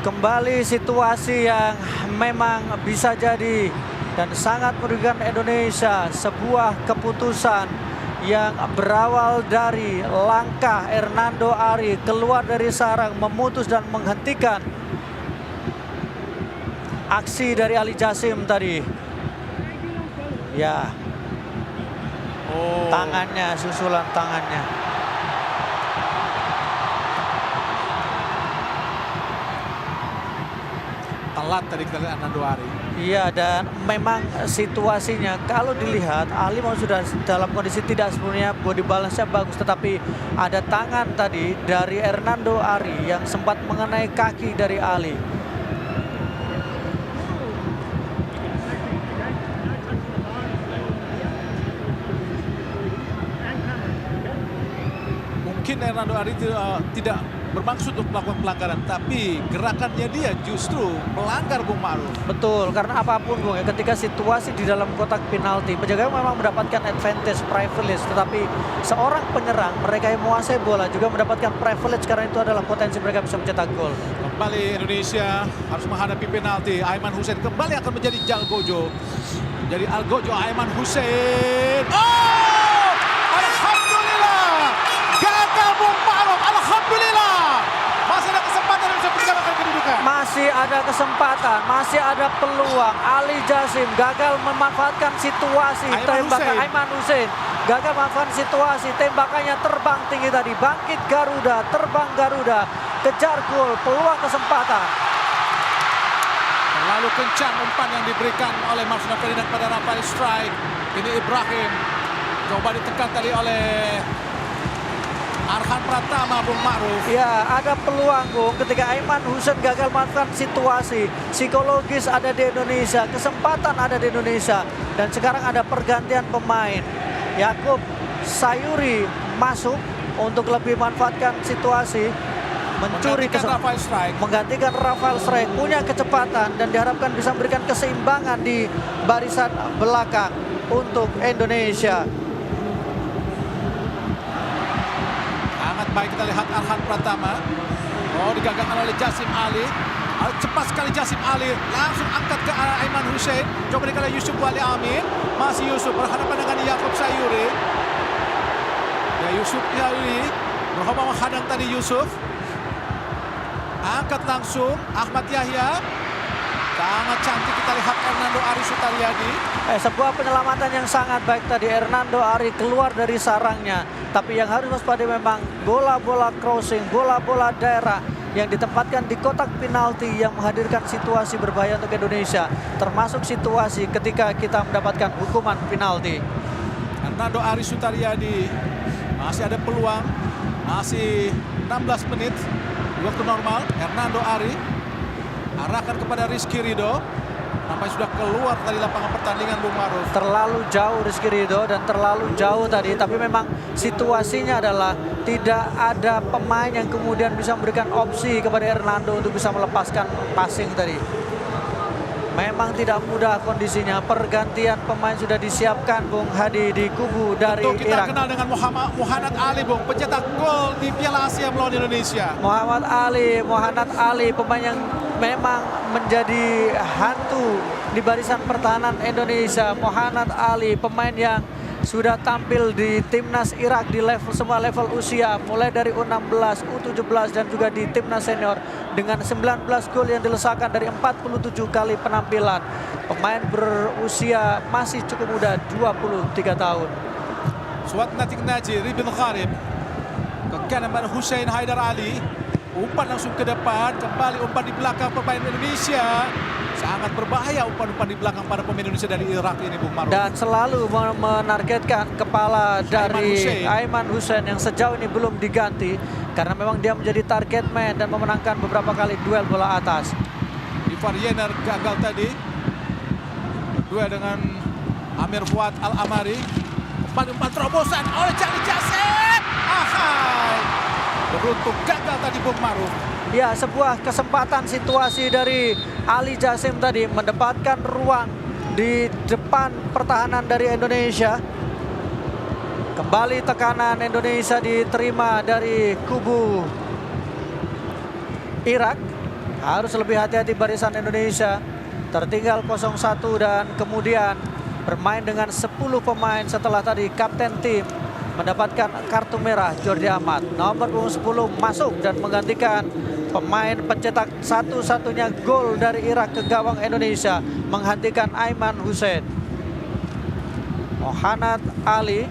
D: Kembali situasi yang memang bisa jadi dan sangat merugikan Indonesia. Sebuah keputusan yang berawal dari langkah Hernando Ari keluar dari sarang, memutus dan menghentikan aksi dari Ali Jasim tadi. Ya, tangannya, susulan tangannya.
C: Telat tadi kita lihat Hernando Ari.
D: Iya, dan memang situasinya kalau dilihat Ali mau sudah dalam kondisi tidak sepenuhnya body balance-nya bagus, tetapi ada tangan tadi dari Hernando Ari yang sempat mengenai kaki dari Ali.
C: Mungkin Hernando Ari tidak bermaksud untuk melakukan pelanggaran, tapi gerakannya dia justru melanggar Bung Ma'ruf.
D: Betul, karena apapun Bung, ya, ketika situasi di dalam kotak penalti, penjaga memang mendapatkan advantage privilege, tetapi seorang penyerang, mereka yang menguasai bola juga mendapatkan privilege karena itu adalah potensi mereka bisa mencetak gol.
C: Kembali Indonesia harus menghadapi penalti. Aiman Hussein kembali akan menjadi Jalgojo. Jadi Algojo Aiman Hussein. Oh! Alhamdulillah. Gagal Bung Ma'ruf. Alhamdulillah. Masih ada kesempatan untuk menyamakan kedudukan.
D: Masih ada kesempatan, masih ada peluang. Ali Jasim gagal memanfaatkan situasi tembakan Aiman Hussein. Gagal memanfaatkan situasi, tembakannya terbang tinggi tadi. Bangkit Garuda, terbang Garuda. Kejar gol, peluang kesempatan.
C: Terlalu kencang umpan yang diberikan oleh Marcelino Ferdinand pada Rafael Strike. Ini Ibrahim. Coba ditekan tadi oleh Arhan Pratama Bung Ma'ruf.
D: Ya, ada peluang Bung ketika Aiman Hussein gagal memanfaatkan situasi. Psikologis ada di Indonesia, kesempatan ada di Indonesia. Dan sekarang ada pergantian pemain. Yakub Sayuri masuk untuk lebih manfaatkan situasi. Mencuri
C: Rafael Strike.
D: menggantikan Rafael Strike, punya kecepatan dan diharapkan bisa memberikan keseimbangan di barisan belakang untuk Indonesia.
C: Sangat baik kita lihat Arhan Pratama. Oh, digagalkan oleh Jasim Ali. Cepat sekali Jasim Ali, langsung angkat ke arah Aiman Hussein. Coba dikali Yusuf Wali Amin. Masih Yusuf berhadapan dengan Yakub Sayuri. Ya, Yusuf Sayuri bercoba menghadang tadi Yusuf. Angkat langsung Ahmad Yahya. Sangat cantik kita lihat Hernando Ari Sutariadi.
D: Sebuah penyelamatan yang sangat baik tadi. Hernando Ari keluar dari sarangnya. Tapi yang harus waspada memang bola-bola crossing, bola-bola daerah yang ditempatkan di kotak penalti yang menghadirkan situasi berbahaya untuk Indonesia. Termasuk situasi ketika kita mendapatkan hukuman penalti.
C: Hernando Ari Sutariadi. Masih ada peluang. Masih 16 menit. Waktu normal. Hernando Ari. Arahkan kepada Rizky Ridho. Nampaknya sudah keluar dari lapangan pertandingan Bung Ma'ruf.
D: Terlalu jauh Rizky Ridho dan terlalu jauh tadi. Tapi memang situasinya adalah tidak ada pemain yang kemudian bisa memberikan opsi kepada Hernando untuk bisa melepaskan passing tadi. Memang tidak mudah kondisinya. Pergantian pemain sudah disiapkan Bung Hadi di kubu dari
C: Tentu kita
D: Irak.
C: kenal dengan Muhammad Ali Bung, pencetak gol di Piala Asia melawan Indonesia.
D: Muhammad Ali pemain yang memang menjadi hantu di barisan pertahanan Indonesia. Muhammad Ali pemain yang sudah tampil di timnas Irak di semua level usia, mulai dari U16, U17 dan juga di timnas senior dengan 19 gol yang dilesakan dari 47 kali penampilan. Pemain berusia masih cukup muda, 23 tahun.
C: Suat Natik Naji, Ribin Gharib ke kanan pada Hussein Haidar Ali. Umpan langsung ke depan, kembali umpan di belakang pemain Indonesia. Sangat berbahaya umpan-umpan di belakang para pemain Indonesia dari Irak ini Bung Ma'ruf.
D: Dan selalu menargetkan kepala dari Aiman Hussein yang sejauh ini belum diganti. Karena memang dia menjadi target man dan memenangkan beberapa kali duel bola atas.
C: Ivar Yener gagal tadi. Duel dengan Amir Fuad Al-Amari. Umpan terobosan oleh Charlie Jasim. Ahai. Beruntung gagal tadi Bung Ma'ruf.
D: Ya, sebuah kesempatan situasi dari Ali Jasim tadi mendapatkan ruang di depan pertahanan dari Indonesia. Kembali tekanan Indonesia diterima dari kubu Irak. Harus lebih hati-hati barisan Indonesia. Tertinggal 0-1 dan kemudian bermain dengan 10 pemain setelah tadi kapten tim mendapatkan kartu merah. Jordi Amat nomor 10 masuk dan menggantikan pemain pencetak satu-satunya gol dari Irak ke gawang Indonesia, menghentikan Aiman Hussein. Muhammad Ali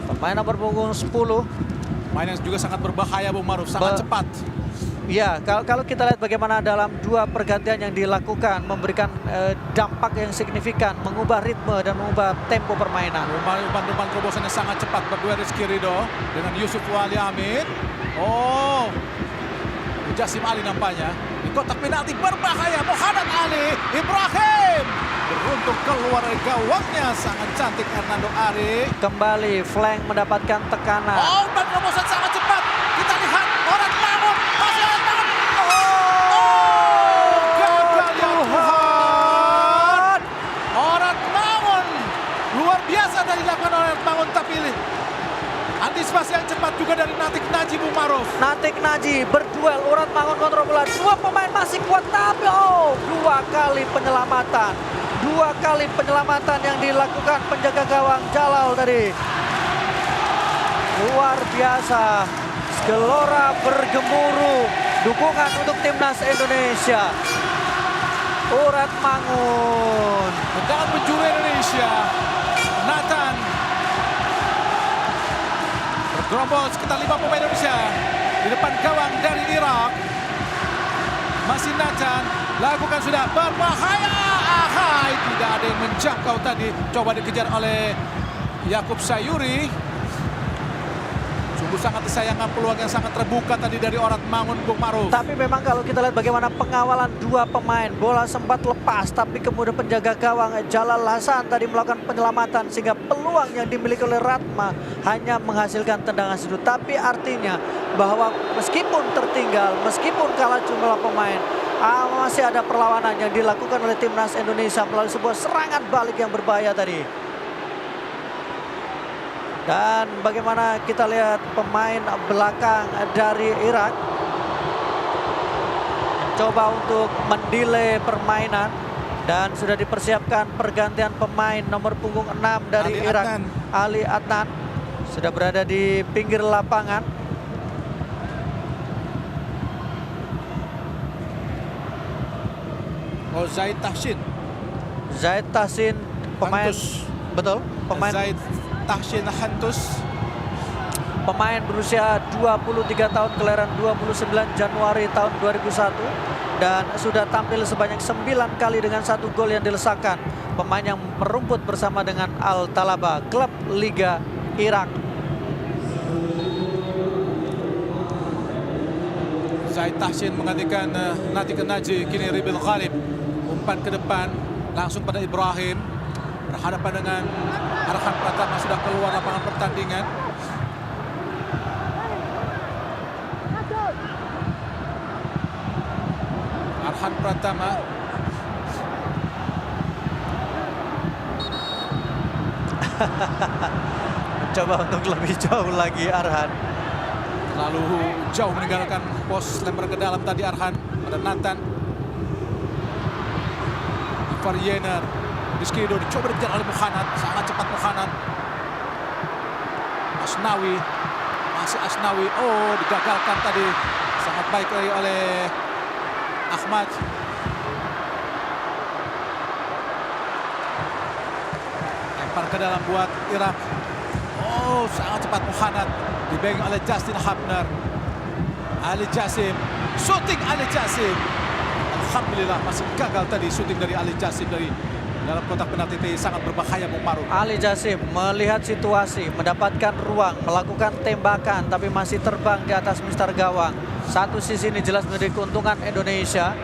D: pemain nomor punggung 10.
C: Main yang juga sangat berbahaya Bung Ma'ruf, sangat cepat.
D: Ya, kalau kita lihat bagaimana dalam dua pergantian yang dilakukan memberikan dampak yang signifikan, mengubah ritme dan mengubah tempo permainan.
C: Umpan terobosan yang sangat cepat berdua Rizky Ridho dengan Yusuf Wali Amin. Oh, Jasim Ali nampaknya di kotak penalti berbahaya. Muhammad Ali, Ibrahim beruntung keluar dari gawangnya, sangat cantik Hernando Ari.
D: Kembali flank mendapatkan tekanan.
C: Oh, umpan terobosan sangat cepat. Kita lihat orang namun
D: Natik Naji berduel urat mangun kontrol bola. Dua pemain masih kuat tapi dua kali penyelamatan. Dua kali penyelamatan yang dilakukan penjaga gawang Jalal tadi. Luar biasa. Gelora bergemuruh. Dukungan untuk timnas Indonesia. Urat mangun.
C: Tendangan penjuru Indonesia. Nathan bergerombol sekitar 5 pemain Indonesia di depan gawang dari Irak. Masih Nathan, lakukan sudah berbahaya. Ahai, tidak ada yang menjangkau tadi. Coba dikejar oleh Yakub Sayuri. Sungguh sangat disayangkan peluang yang sangat terbuka tadi dari Urat Mangun, Bung Maruf.
D: Tapi memang kalau kita lihat bagaimana pengawalan dua pemain, bola sempat lepas tapi kemudian penjaga gawang Jalal Hasan tadi melakukan penyelamatan sehingga peluang yang dimiliki oleh Ratma hanya menghasilkan tendangan sudut. Tapi artinya bahwa meskipun tertinggal, meskipun kalah jumlah pemain, masih ada perlawanan yang dilakukan oleh timnas Indonesia melalui sebuah serangan balik yang berbahaya tadi. Dan bagaimana kita lihat pemain belakang dari Irak coba untuk mendelay permainan dan sudah dipersiapkan pergantian pemain nomor punggung 6 dari
C: Ali
D: Irak,
C: Adnan.
D: Ali Adnan sudah berada di pinggir lapangan.
C: Zaid Tahsin.
D: Zaid Tahsin pemain
C: Hantus.
D: betul, pemain
C: Zaid Tahsin Hantus.
D: Pemain berusia 23 tahun, kelahiran 29 Januari tahun 2001 dan sudah tampil sebanyak 9 kali dengan 1 gol yang dilesakan. Pemain yang merumput bersama dengan Al Talaba, klub Liga Irak.
C: Zaid Tahsin menggantikan Natik Naji, kini Ribil Ghalib. Umpan ke depan langsung pada Ibrahim. Berhadapan dengan Arhan Pratama, sudah keluar lapangan pertandingan. Arhan Pratama.
D: Mencoba untuk lebih jauh lagi Arhan.
C: Lalu jauh meninggalkan pos, lempar ke dalam tadi Arhan pada Nathan. Ivar Yener, Rizkydo dicoba dikejar oleh Mukhanat, sangat cepat Mukhanat. Asnawi, masih Asnawi, digagalkan tadi, sangat baik lagi oleh Ahmad. Lempar ke dalam buat Irak. Sangat cepat Mukhanat, dipegang oleh Justin Hapner. Ali Jasim, shooting Ali Jasim. Alhamdulillah masih gagal tadi shooting dari Ali Jasim dari dalam kotak penalti, sangat berbahaya Bung Maruf.
D: Ali Jasim melihat situasi, mendapatkan ruang, melakukan tembakan tapi masih terbang di atas mistar gawang. Satu sisi ini jelas menjadi keuntungan Indonesia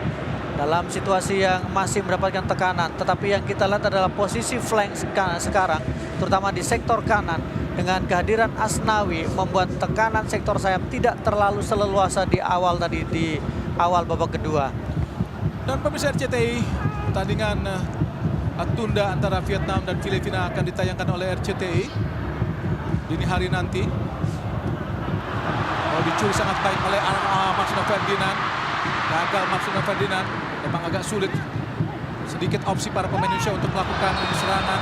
D: dalam situasi yang masih mendapatkan tekanan. Tetapi yang kita lihat adalah posisi flank sekarang, terutama di sektor kanan. Dengan kehadiran Asnawi membuat tekanan sektor sayap tidak terlalu seleluasa di awal tadi, di awal babak kedua.
C: Dan pemirsa RCTI, pertandingan tunda antara Vietnam dan Filipina akan ditayangkan oleh RCTI dini hari nanti. Dicuri sangat baik oleh Marcelino Ferdinand. Gagal Marcelino Ferdinand, memang agak sulit. Sedikit opsi para pemain Indonesia untuk melakukan serangan.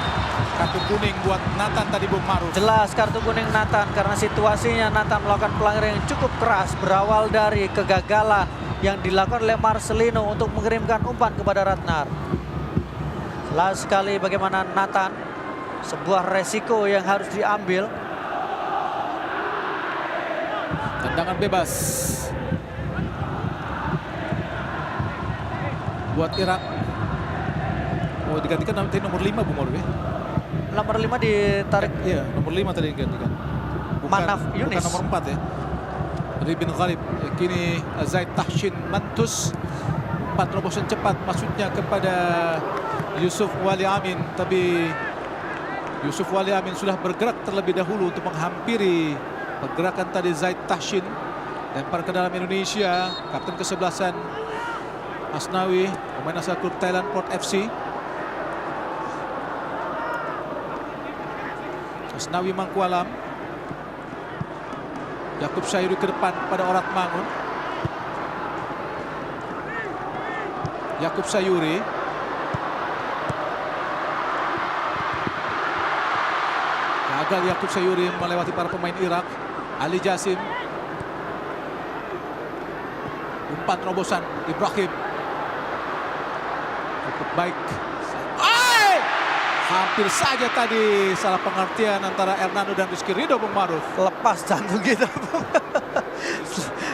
C: Kartu kuning buat Nathan tadi Bung Maruf.
D: Jelas kartu kuning Nathan karena situasinya Nathan melakukan pelanggaran yang cukup keras berawal dari kegagalan yang dilakukan oleh Marcelino untuk mengirimkan umpan kepada Ratnar. Jelas sekali bagaimana Nathan, sebuah resiko yang harus diambil.
C: Tendangan bebas buat Irak. Digantikan nanti nomor 5 Bung Maruf ya.
D: Nomor 5 ditarik.
C: Iya, nomor 5 tadi digantikan.
D: Manaf Yunis.
C: Bukan nomor 4 ya. Ribin Ghalib, kini Zaid Tahsin Mantus. Umpan terobosan cepat maksudnya kepada Yusuf Wali Amin, tapi Yusuf Wali Amin sudah bergerak terlebih dahulu untuk menghampiri pergerakan tadi Zaid Tahsin. Lempar ke dalam Indonesia, kapten ke-11 Asnawi, pemain asal klub Thailand Port FC. Asnawi Mangkualam. Yakub Sayuri ke depan pada Orat Mangun. Yakub Sayuri. Gagal Yakub Sayuri melewati para pemain Irak. Ali Jasim. Umpan terobosan Ibrahim. Cukup baik. Hampir saja tadi salah pengertian antara Hernando dan Rizky Ridho, Bung Maruf.
D: Lepas jantung kita.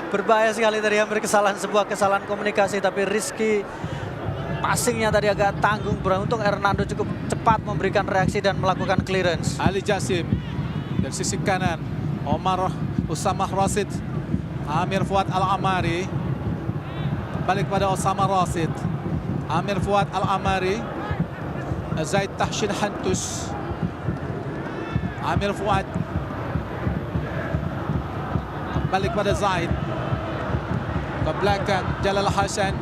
D: Berbahaya sekali tadi, hampir kesalahan, sebuah kesalahan komunikasi. Tapi Rizky passingnya tadi agak tanggung. Beruntung Hernando cukup cepat memberikan reaksi dan melakukan clearance.
C: Ali Jasim dari sisi kanan. Omar Usamah Rasid. Amir Fuad Al-Amari. Balik kepada Usamah Rasid. Amir Fuad Al-Amari. Zaid Tahsin Hantus. Amir Fuad. Balik pada Zaid. Ke belakang Jalal Hasan.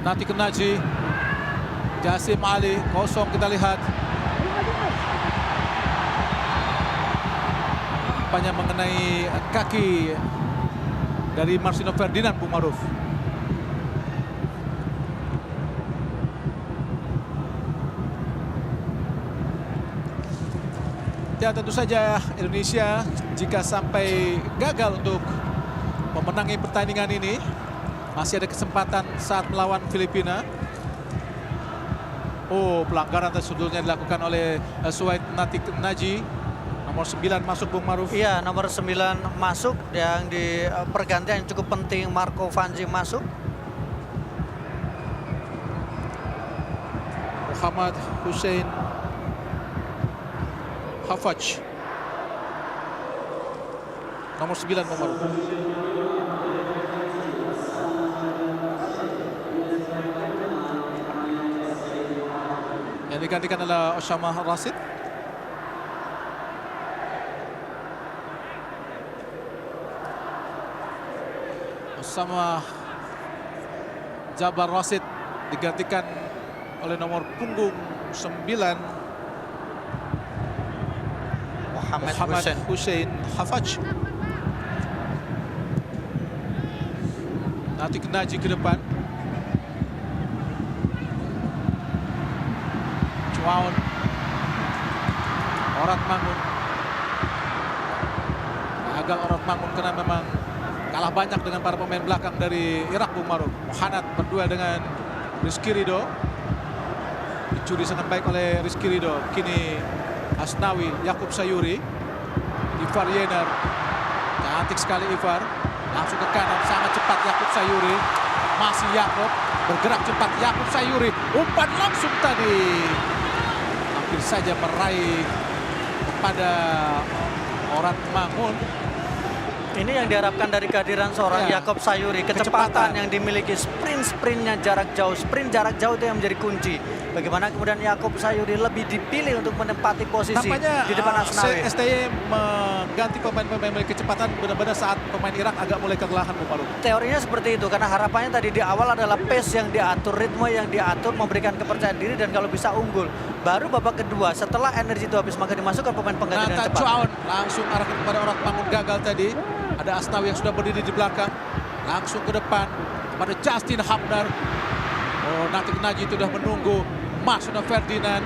C: Natik Naji. Jasim Ali. Kosong kita lihat. Banyak mengenai kaki dari Marcelino Ferdinand, Bung Maruf. Ya, tentu saja Indonesia jika sampai gagal untuk memenangi pertandingan ini, masih ada kesempatan saat melawan Filipina. Oh, pelanggaran sebetulnya dilakukan oleh Suhaid Natik Naji. Nomor 9 masuk, Bung Maruf.
D: Iya, nomor 9 masuk, yang di pergantian yang cukup penting Marco Vanzi masuk.
C: Muhammad Hussein Hafaj. Nomor 9, Bung Maruf. Yang digantikan adalah Osama Rasid. Osama Jabar Rasid digantikan oleh nomor punggung 9 Muhammad Hussein Hafaj. Natik Naji ke depan. Chuaon. Orat Mangun. Gagal Orat Mangun karena memang kalah banyak dengan para pemain belakang dari Irak, Bung Maruf. Mohanad berdua dengan Rizky Ridho. Dicuri sangat baik oleh Rizky Ridho. Kini Asnawi, Yakub Sayuri, Ivar Yener. Cantik sekali Ivar. Langsung ke kanan, sangat cepat Yakub Sayuri. Masih Yakub, bergerak cepat Yakub Sayuri. Umpan langsung tadi. Hampir saja meraih kepada Orat Mangun.
D: Ini yang diharapkan dari kehadiran seorang
C: Ya.
D: Yakub Sayuri.
C: Kecepatan.
D: Kecepatan yang dimiliki, sprintnya jarak jauh. Sprint jarak jauh itu yang menjadi kunci. Bagaimana kemudian Yakub Sayuri lebih dipilih untuk menempati posisi
C: Tampaknya
D: di depan Asnawi.
C: STY mengganti pemain-pemain memiliki kecepatan benar-benar saat pemain Irak agak mulai kelelahan, Bung Maruf.
D: Teorinya seperti itu, karena harapannya tadi di awal adalah pace yang diatur, ritme yang diatur, memberikan kepercayaan diri dan kalau bisa unggul. Baru babak kedua setelah energi itu habis maka dimasukkan pemain pengganti dengan
C: Nathan
D: cepat.
C: Chuaon langsung arahkan kepada Orat Mangun, gagal tadi. Ada Asnawi yang sudah berdiri di belakang. Langsung ke depan kepada Justin Hapner. Oh, Natik Naji itu sudah menunggu. Marcelino Ferdinand.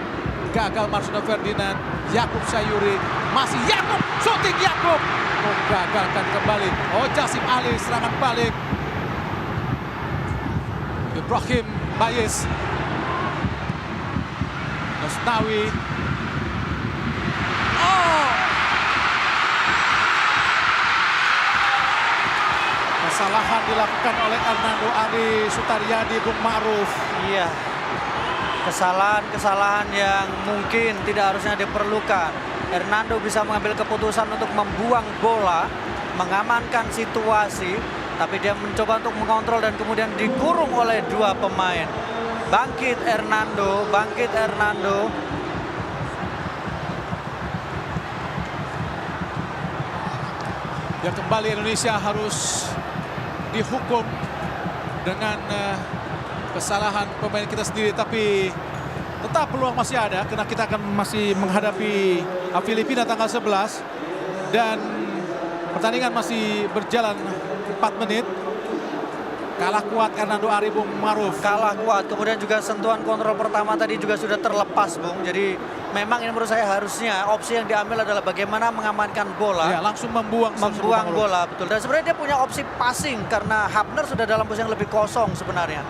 C: Gagal Marcelino Ferdinand. Yakub Sayuri. Masih Yakub. Shooting Yakub. Oh, gagalkan kembali. Oh, Jasim Ali serangan balik. Ibrahim Bayes. Asnawi. Oh. Kesalahan dilakukan oleh Hernando Ari Sutaryadi, Bung Maruf.
D: Iya, kesalahan yang mungkin tidak harusnya diperlukan. Hernando bisa mengambil keputusan untuk membuang bola, mengamankan situasi, tapi dia mencoba untuk mengontrol dan kemudian dikurung oleh dua pemain. Bangkit Hernando, bangkit Hernando.
C: Ya, kembali Indonesia harus dihukum dengan kesalahan pemain kita sendiri, tapi Tetap peluang masih ada karena kita akan masih menghadapi Filipina tanggal 11 dan pertandingan masih berjalan 4 menit. Kalah kuat Hernando Ari, Bung Maruf.
D: Kalah kuat, kemudian juga sentuhan kontrol pertama tadi juga sudah terlepas, Bung. Jadi memang ini menurut saya harusnya opsi yang diambil adalah bagaimana mengamankan bola.
C: Ya, langsung membuang
D: bola, betul. Dan sebenarnya dia punya opsi passing karena Hapner sudah dalam posisi yang lebih kosong sebenarnya.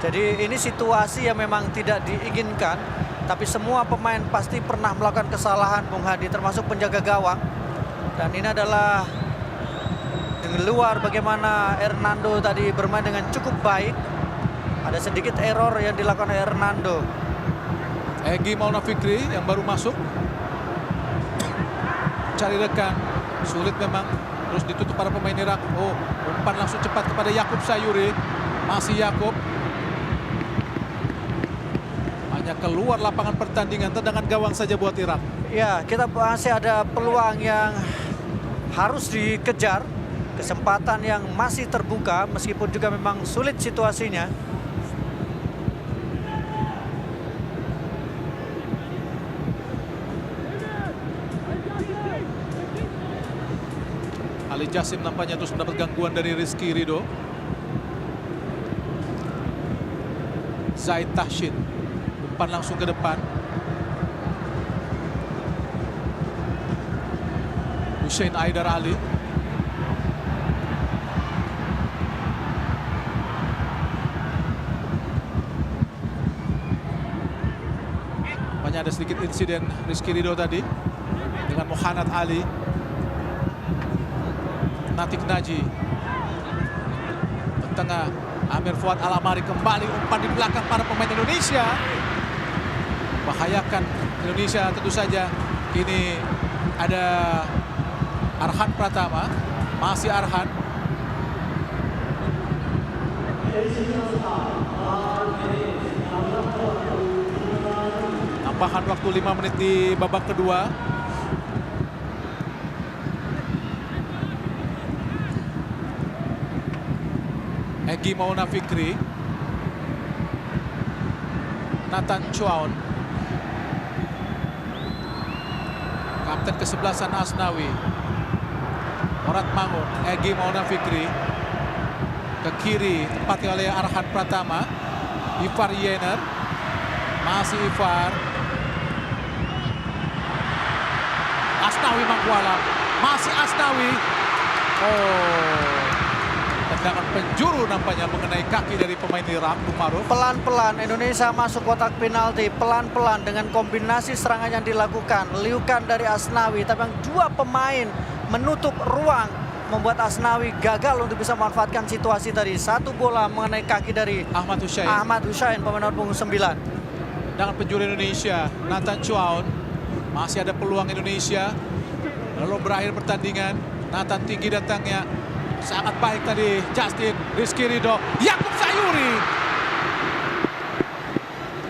D: Jadi ini situasi yang memang tidak diinginkan, tapi semua pemain pasti pernah melakukan kesalahan, Bung Hadi, termasuk penjaga gawang. Dan ini adalah di luar bagaimana Hernando tadi bermain dengan cukup baik. Ada sedikit error yang dilakukan oleh Hernando.
C: Egy Maulana Fikri yang baru masuk. Cari rekan, sulit memang. Terus ditutup para pemain Irak. Oh, umpan langsung cepat kepada Yakub Sayuri. Masih Yakub. Hanya keluar lapangan pertandingan, tendangan gawang saja buat Irak.
D: Ya, kita masih ada peluang yang harus dikejar. Kesempatan yang masih terbuka meskipun juga memang sulit situasinya.
C: Ali Jasim nampaknya terus mendapat gangguan dari Rizky Ridho. Zaid Tahsin, umpan langsung ke depan. Hussein Aidar Ali. Ada sedikit insiden Rizky Ridho tadi dengan Muhammad Ali. Natik Naji ke tengah, Amir Fuad Al-Amari kembali, umpan di belakang para pemain Indonesia, bahayakan Indonesia tentu saja. Kini ada Arhan Pratama, masih Arhan. Tambahan waktu 5 menit di babak kedua. Egy Maulana Fikri, Nathan Chuaon, kapten kesebelasan Asnawi, Morat Mangun, Egy Maulana Fikri ke kiri tempati oleh Arhan Pratama, Ivar Yener, masih Ivar. Asnawi Mangkualam, masih Asnawi. Oh, tendangan penjuru nampaknya mengenai kaki dari pemain Irak, Bung Maruf.
D: Pelan-pelan Indonesia masuk kotak penalti, pelan-pelan dengan kombinasi serangan yang dilakukan. Liukan dari Asnawi, tapi yang dua pemain menutup ruang membuat Asnawi gagal untuk bisa memanfaatkan situasi tadi. Satu bola mengenai kaki dari
C: Ahmad Hussein,
D: pemain nomor punggung 9.
C: Dengan penjuru Indonesia, Nathan Chuaon. Masih ada peluang Indonesia. Lalu berakhir pertandingan. Nathan tinggi datangnya. Sangat baik tadi Justin, Rizky Ridho, Yakub Sayuri.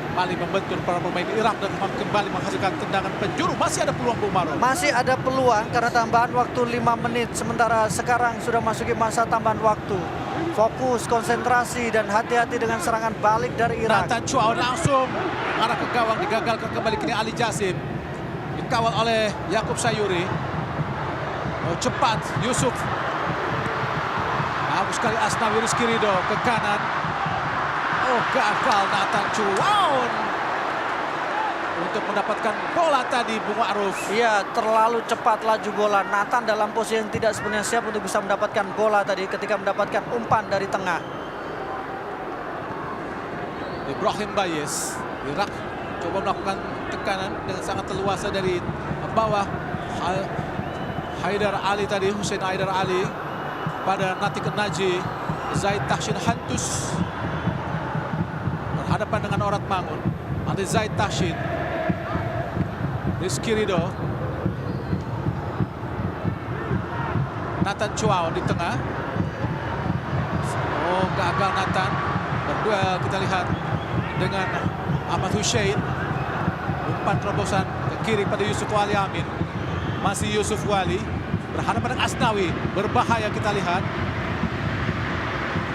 C: Kembali membentur para pemain Irak dan kembali menghasilkan tendangan penjuru. Masih ada peluang, Bung Maruf.
D: Masih ada peluang karena tambahan waktu 5 menit. Sementara sekarang sudah masuki masa tambahan waktu. Fokus, konsentrasi, dan hati-hati dengan serangan balik dari Irak.
C: Nathan Chuaon langsung mengarah ke gawang, digagalkan kembali kini Ali Jasim. Dikawal oleh Yakub Sayuri. Oh, cepat Yusuf. Bagus sekali Asnawi, Rizky Ridho ke kanan. Oh, gagal Nathan Chuaon untuk mendapatkan bola tadi, Bung Ma'ruf.
D: Iya, terlalu cepat laju bola. Nathan dalam posisi yang tidak sepenuhnya siap untuk bisa mendapatkan bola tadi ketika mendapatkan umpan dari tengah.
C: Ibrahim Bayes, Irak coba melakukan tekanan dengan sangat leluasa dari bawah. Haidar Ali tadi, Hussein Haidar Ali pada Natik Naji. Zaid Tahsin Hantus berhadapan dengan Orat Mangun. Ada Zaid Tahsin, Rizky Ridho, Nathan Chuaon di tengah. Oh, gagal Nathan. Berdua kita lihat dengan Ahmad Hussein. Umpan terobosan ke kiri pada Yusuf Wali Amin. Masih Yusuf Wali berhadapan dengan Asnawi. Berbahaya kita lihat.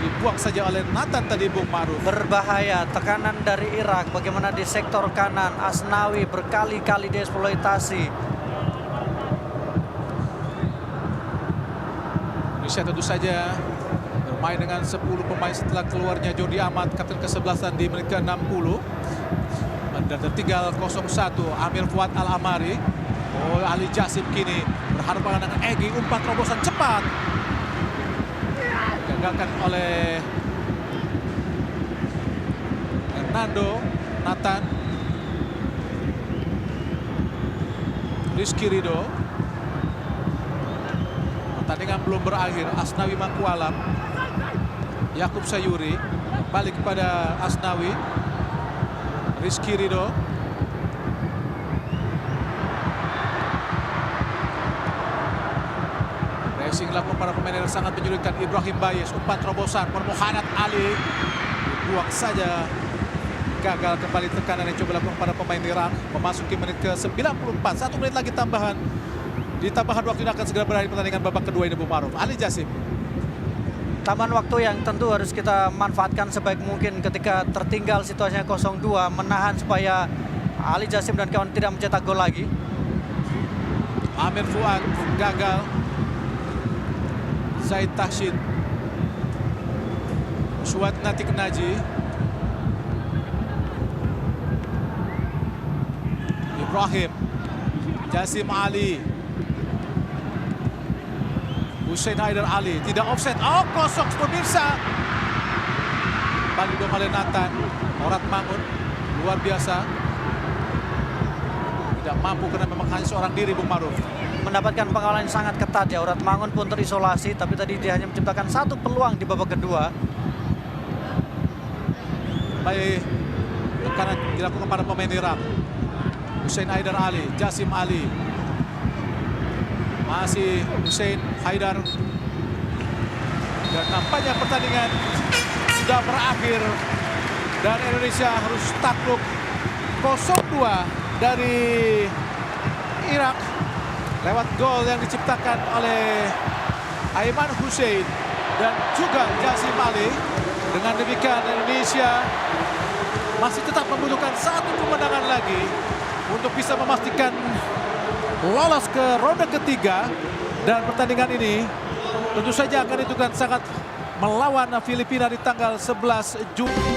C: Dibuang saja oleh Nathan tadi, Bung Maruf.
D: Berbahaya tekanan dari Irak. Bagaimana di sektor kanan Asnawi berkali-kali dieksploitasi.
C: Indonesia tentu saja bermain dengan 10 pemain setelah keluarnya Jordi Amat, kapten ke-11 di menit ke-60. Dan tertinggal 0-1 Amir Fuad Al-Amari. Oh, Ali Jassim kini berhadapan dengan Egy, umpan terobosan cepat. Gagalkan oleh Hernando, Nathan. Rizky Ridho. Pertandingan belum berakhir. Asnawi Mangkualam, Yakub Sayuri kembali kepada Asnawi. Rizky Ridho. Racing dilakukan para pemain yang sangat menyulitkan. Ibrahim Bayes, umpan terobosan, Muhammad Ali dibuang saja. Gagal kembali tekanan yang coba dilakukan para pemain Irak. Memasuki menit ke-94, 1 menit lagi tambahan. Di tambahan waktu ini akan segera berakhir pertandingan babak kedua ini, Bung Maruf. Ali Jassim.
D: Tambahan waktu yang tentu harus kita manfaatkan sebaik mungkin ketika tertinggal situasinya 0-2, menahan supaya Ali Jassim dan kawan tidak mencetak gol lagi.
C: Amir Fuad gagal. Zaid Tahsin. Suat Natik Naji. Ibrahim. Jassim Ali. Hussein Haidar Ali, tidak offset. Oh, kosong pemirsa. Balik dong oleh Nathan. Orat Mangun, luar biasa. Tidak mampu karena memang hanya seorang diri, Bung Maruf.
D: Mendapatkan pengalaman yang sangat ketat ya. Orat Mangun pun terisolasi, tapi tadi dia hanya menciptakan 1 peluang di babak kedua.
C: Baik, tekanan dilakukan pada pemain Irak. Hussein Haidar Ali, Jassim Ali. Masih Hussein Haidar. Dan nampaknya pertandingan sudah berakhir. Dan Indonesia harus takluk 0-2 dari Irak. Lewat gol yang diciptakan oleh Aiman Hussein dan juga Jassim Ali. Dengan demikian Indonesia masih tetap membutuhkan 1 kemenangan lagi untuk bisa memastikan lolos ke ronde ketiga. Dan pertandingan ini tentu saja akan ditentukan sangat melawan Filipina di tanggal 11 Juni.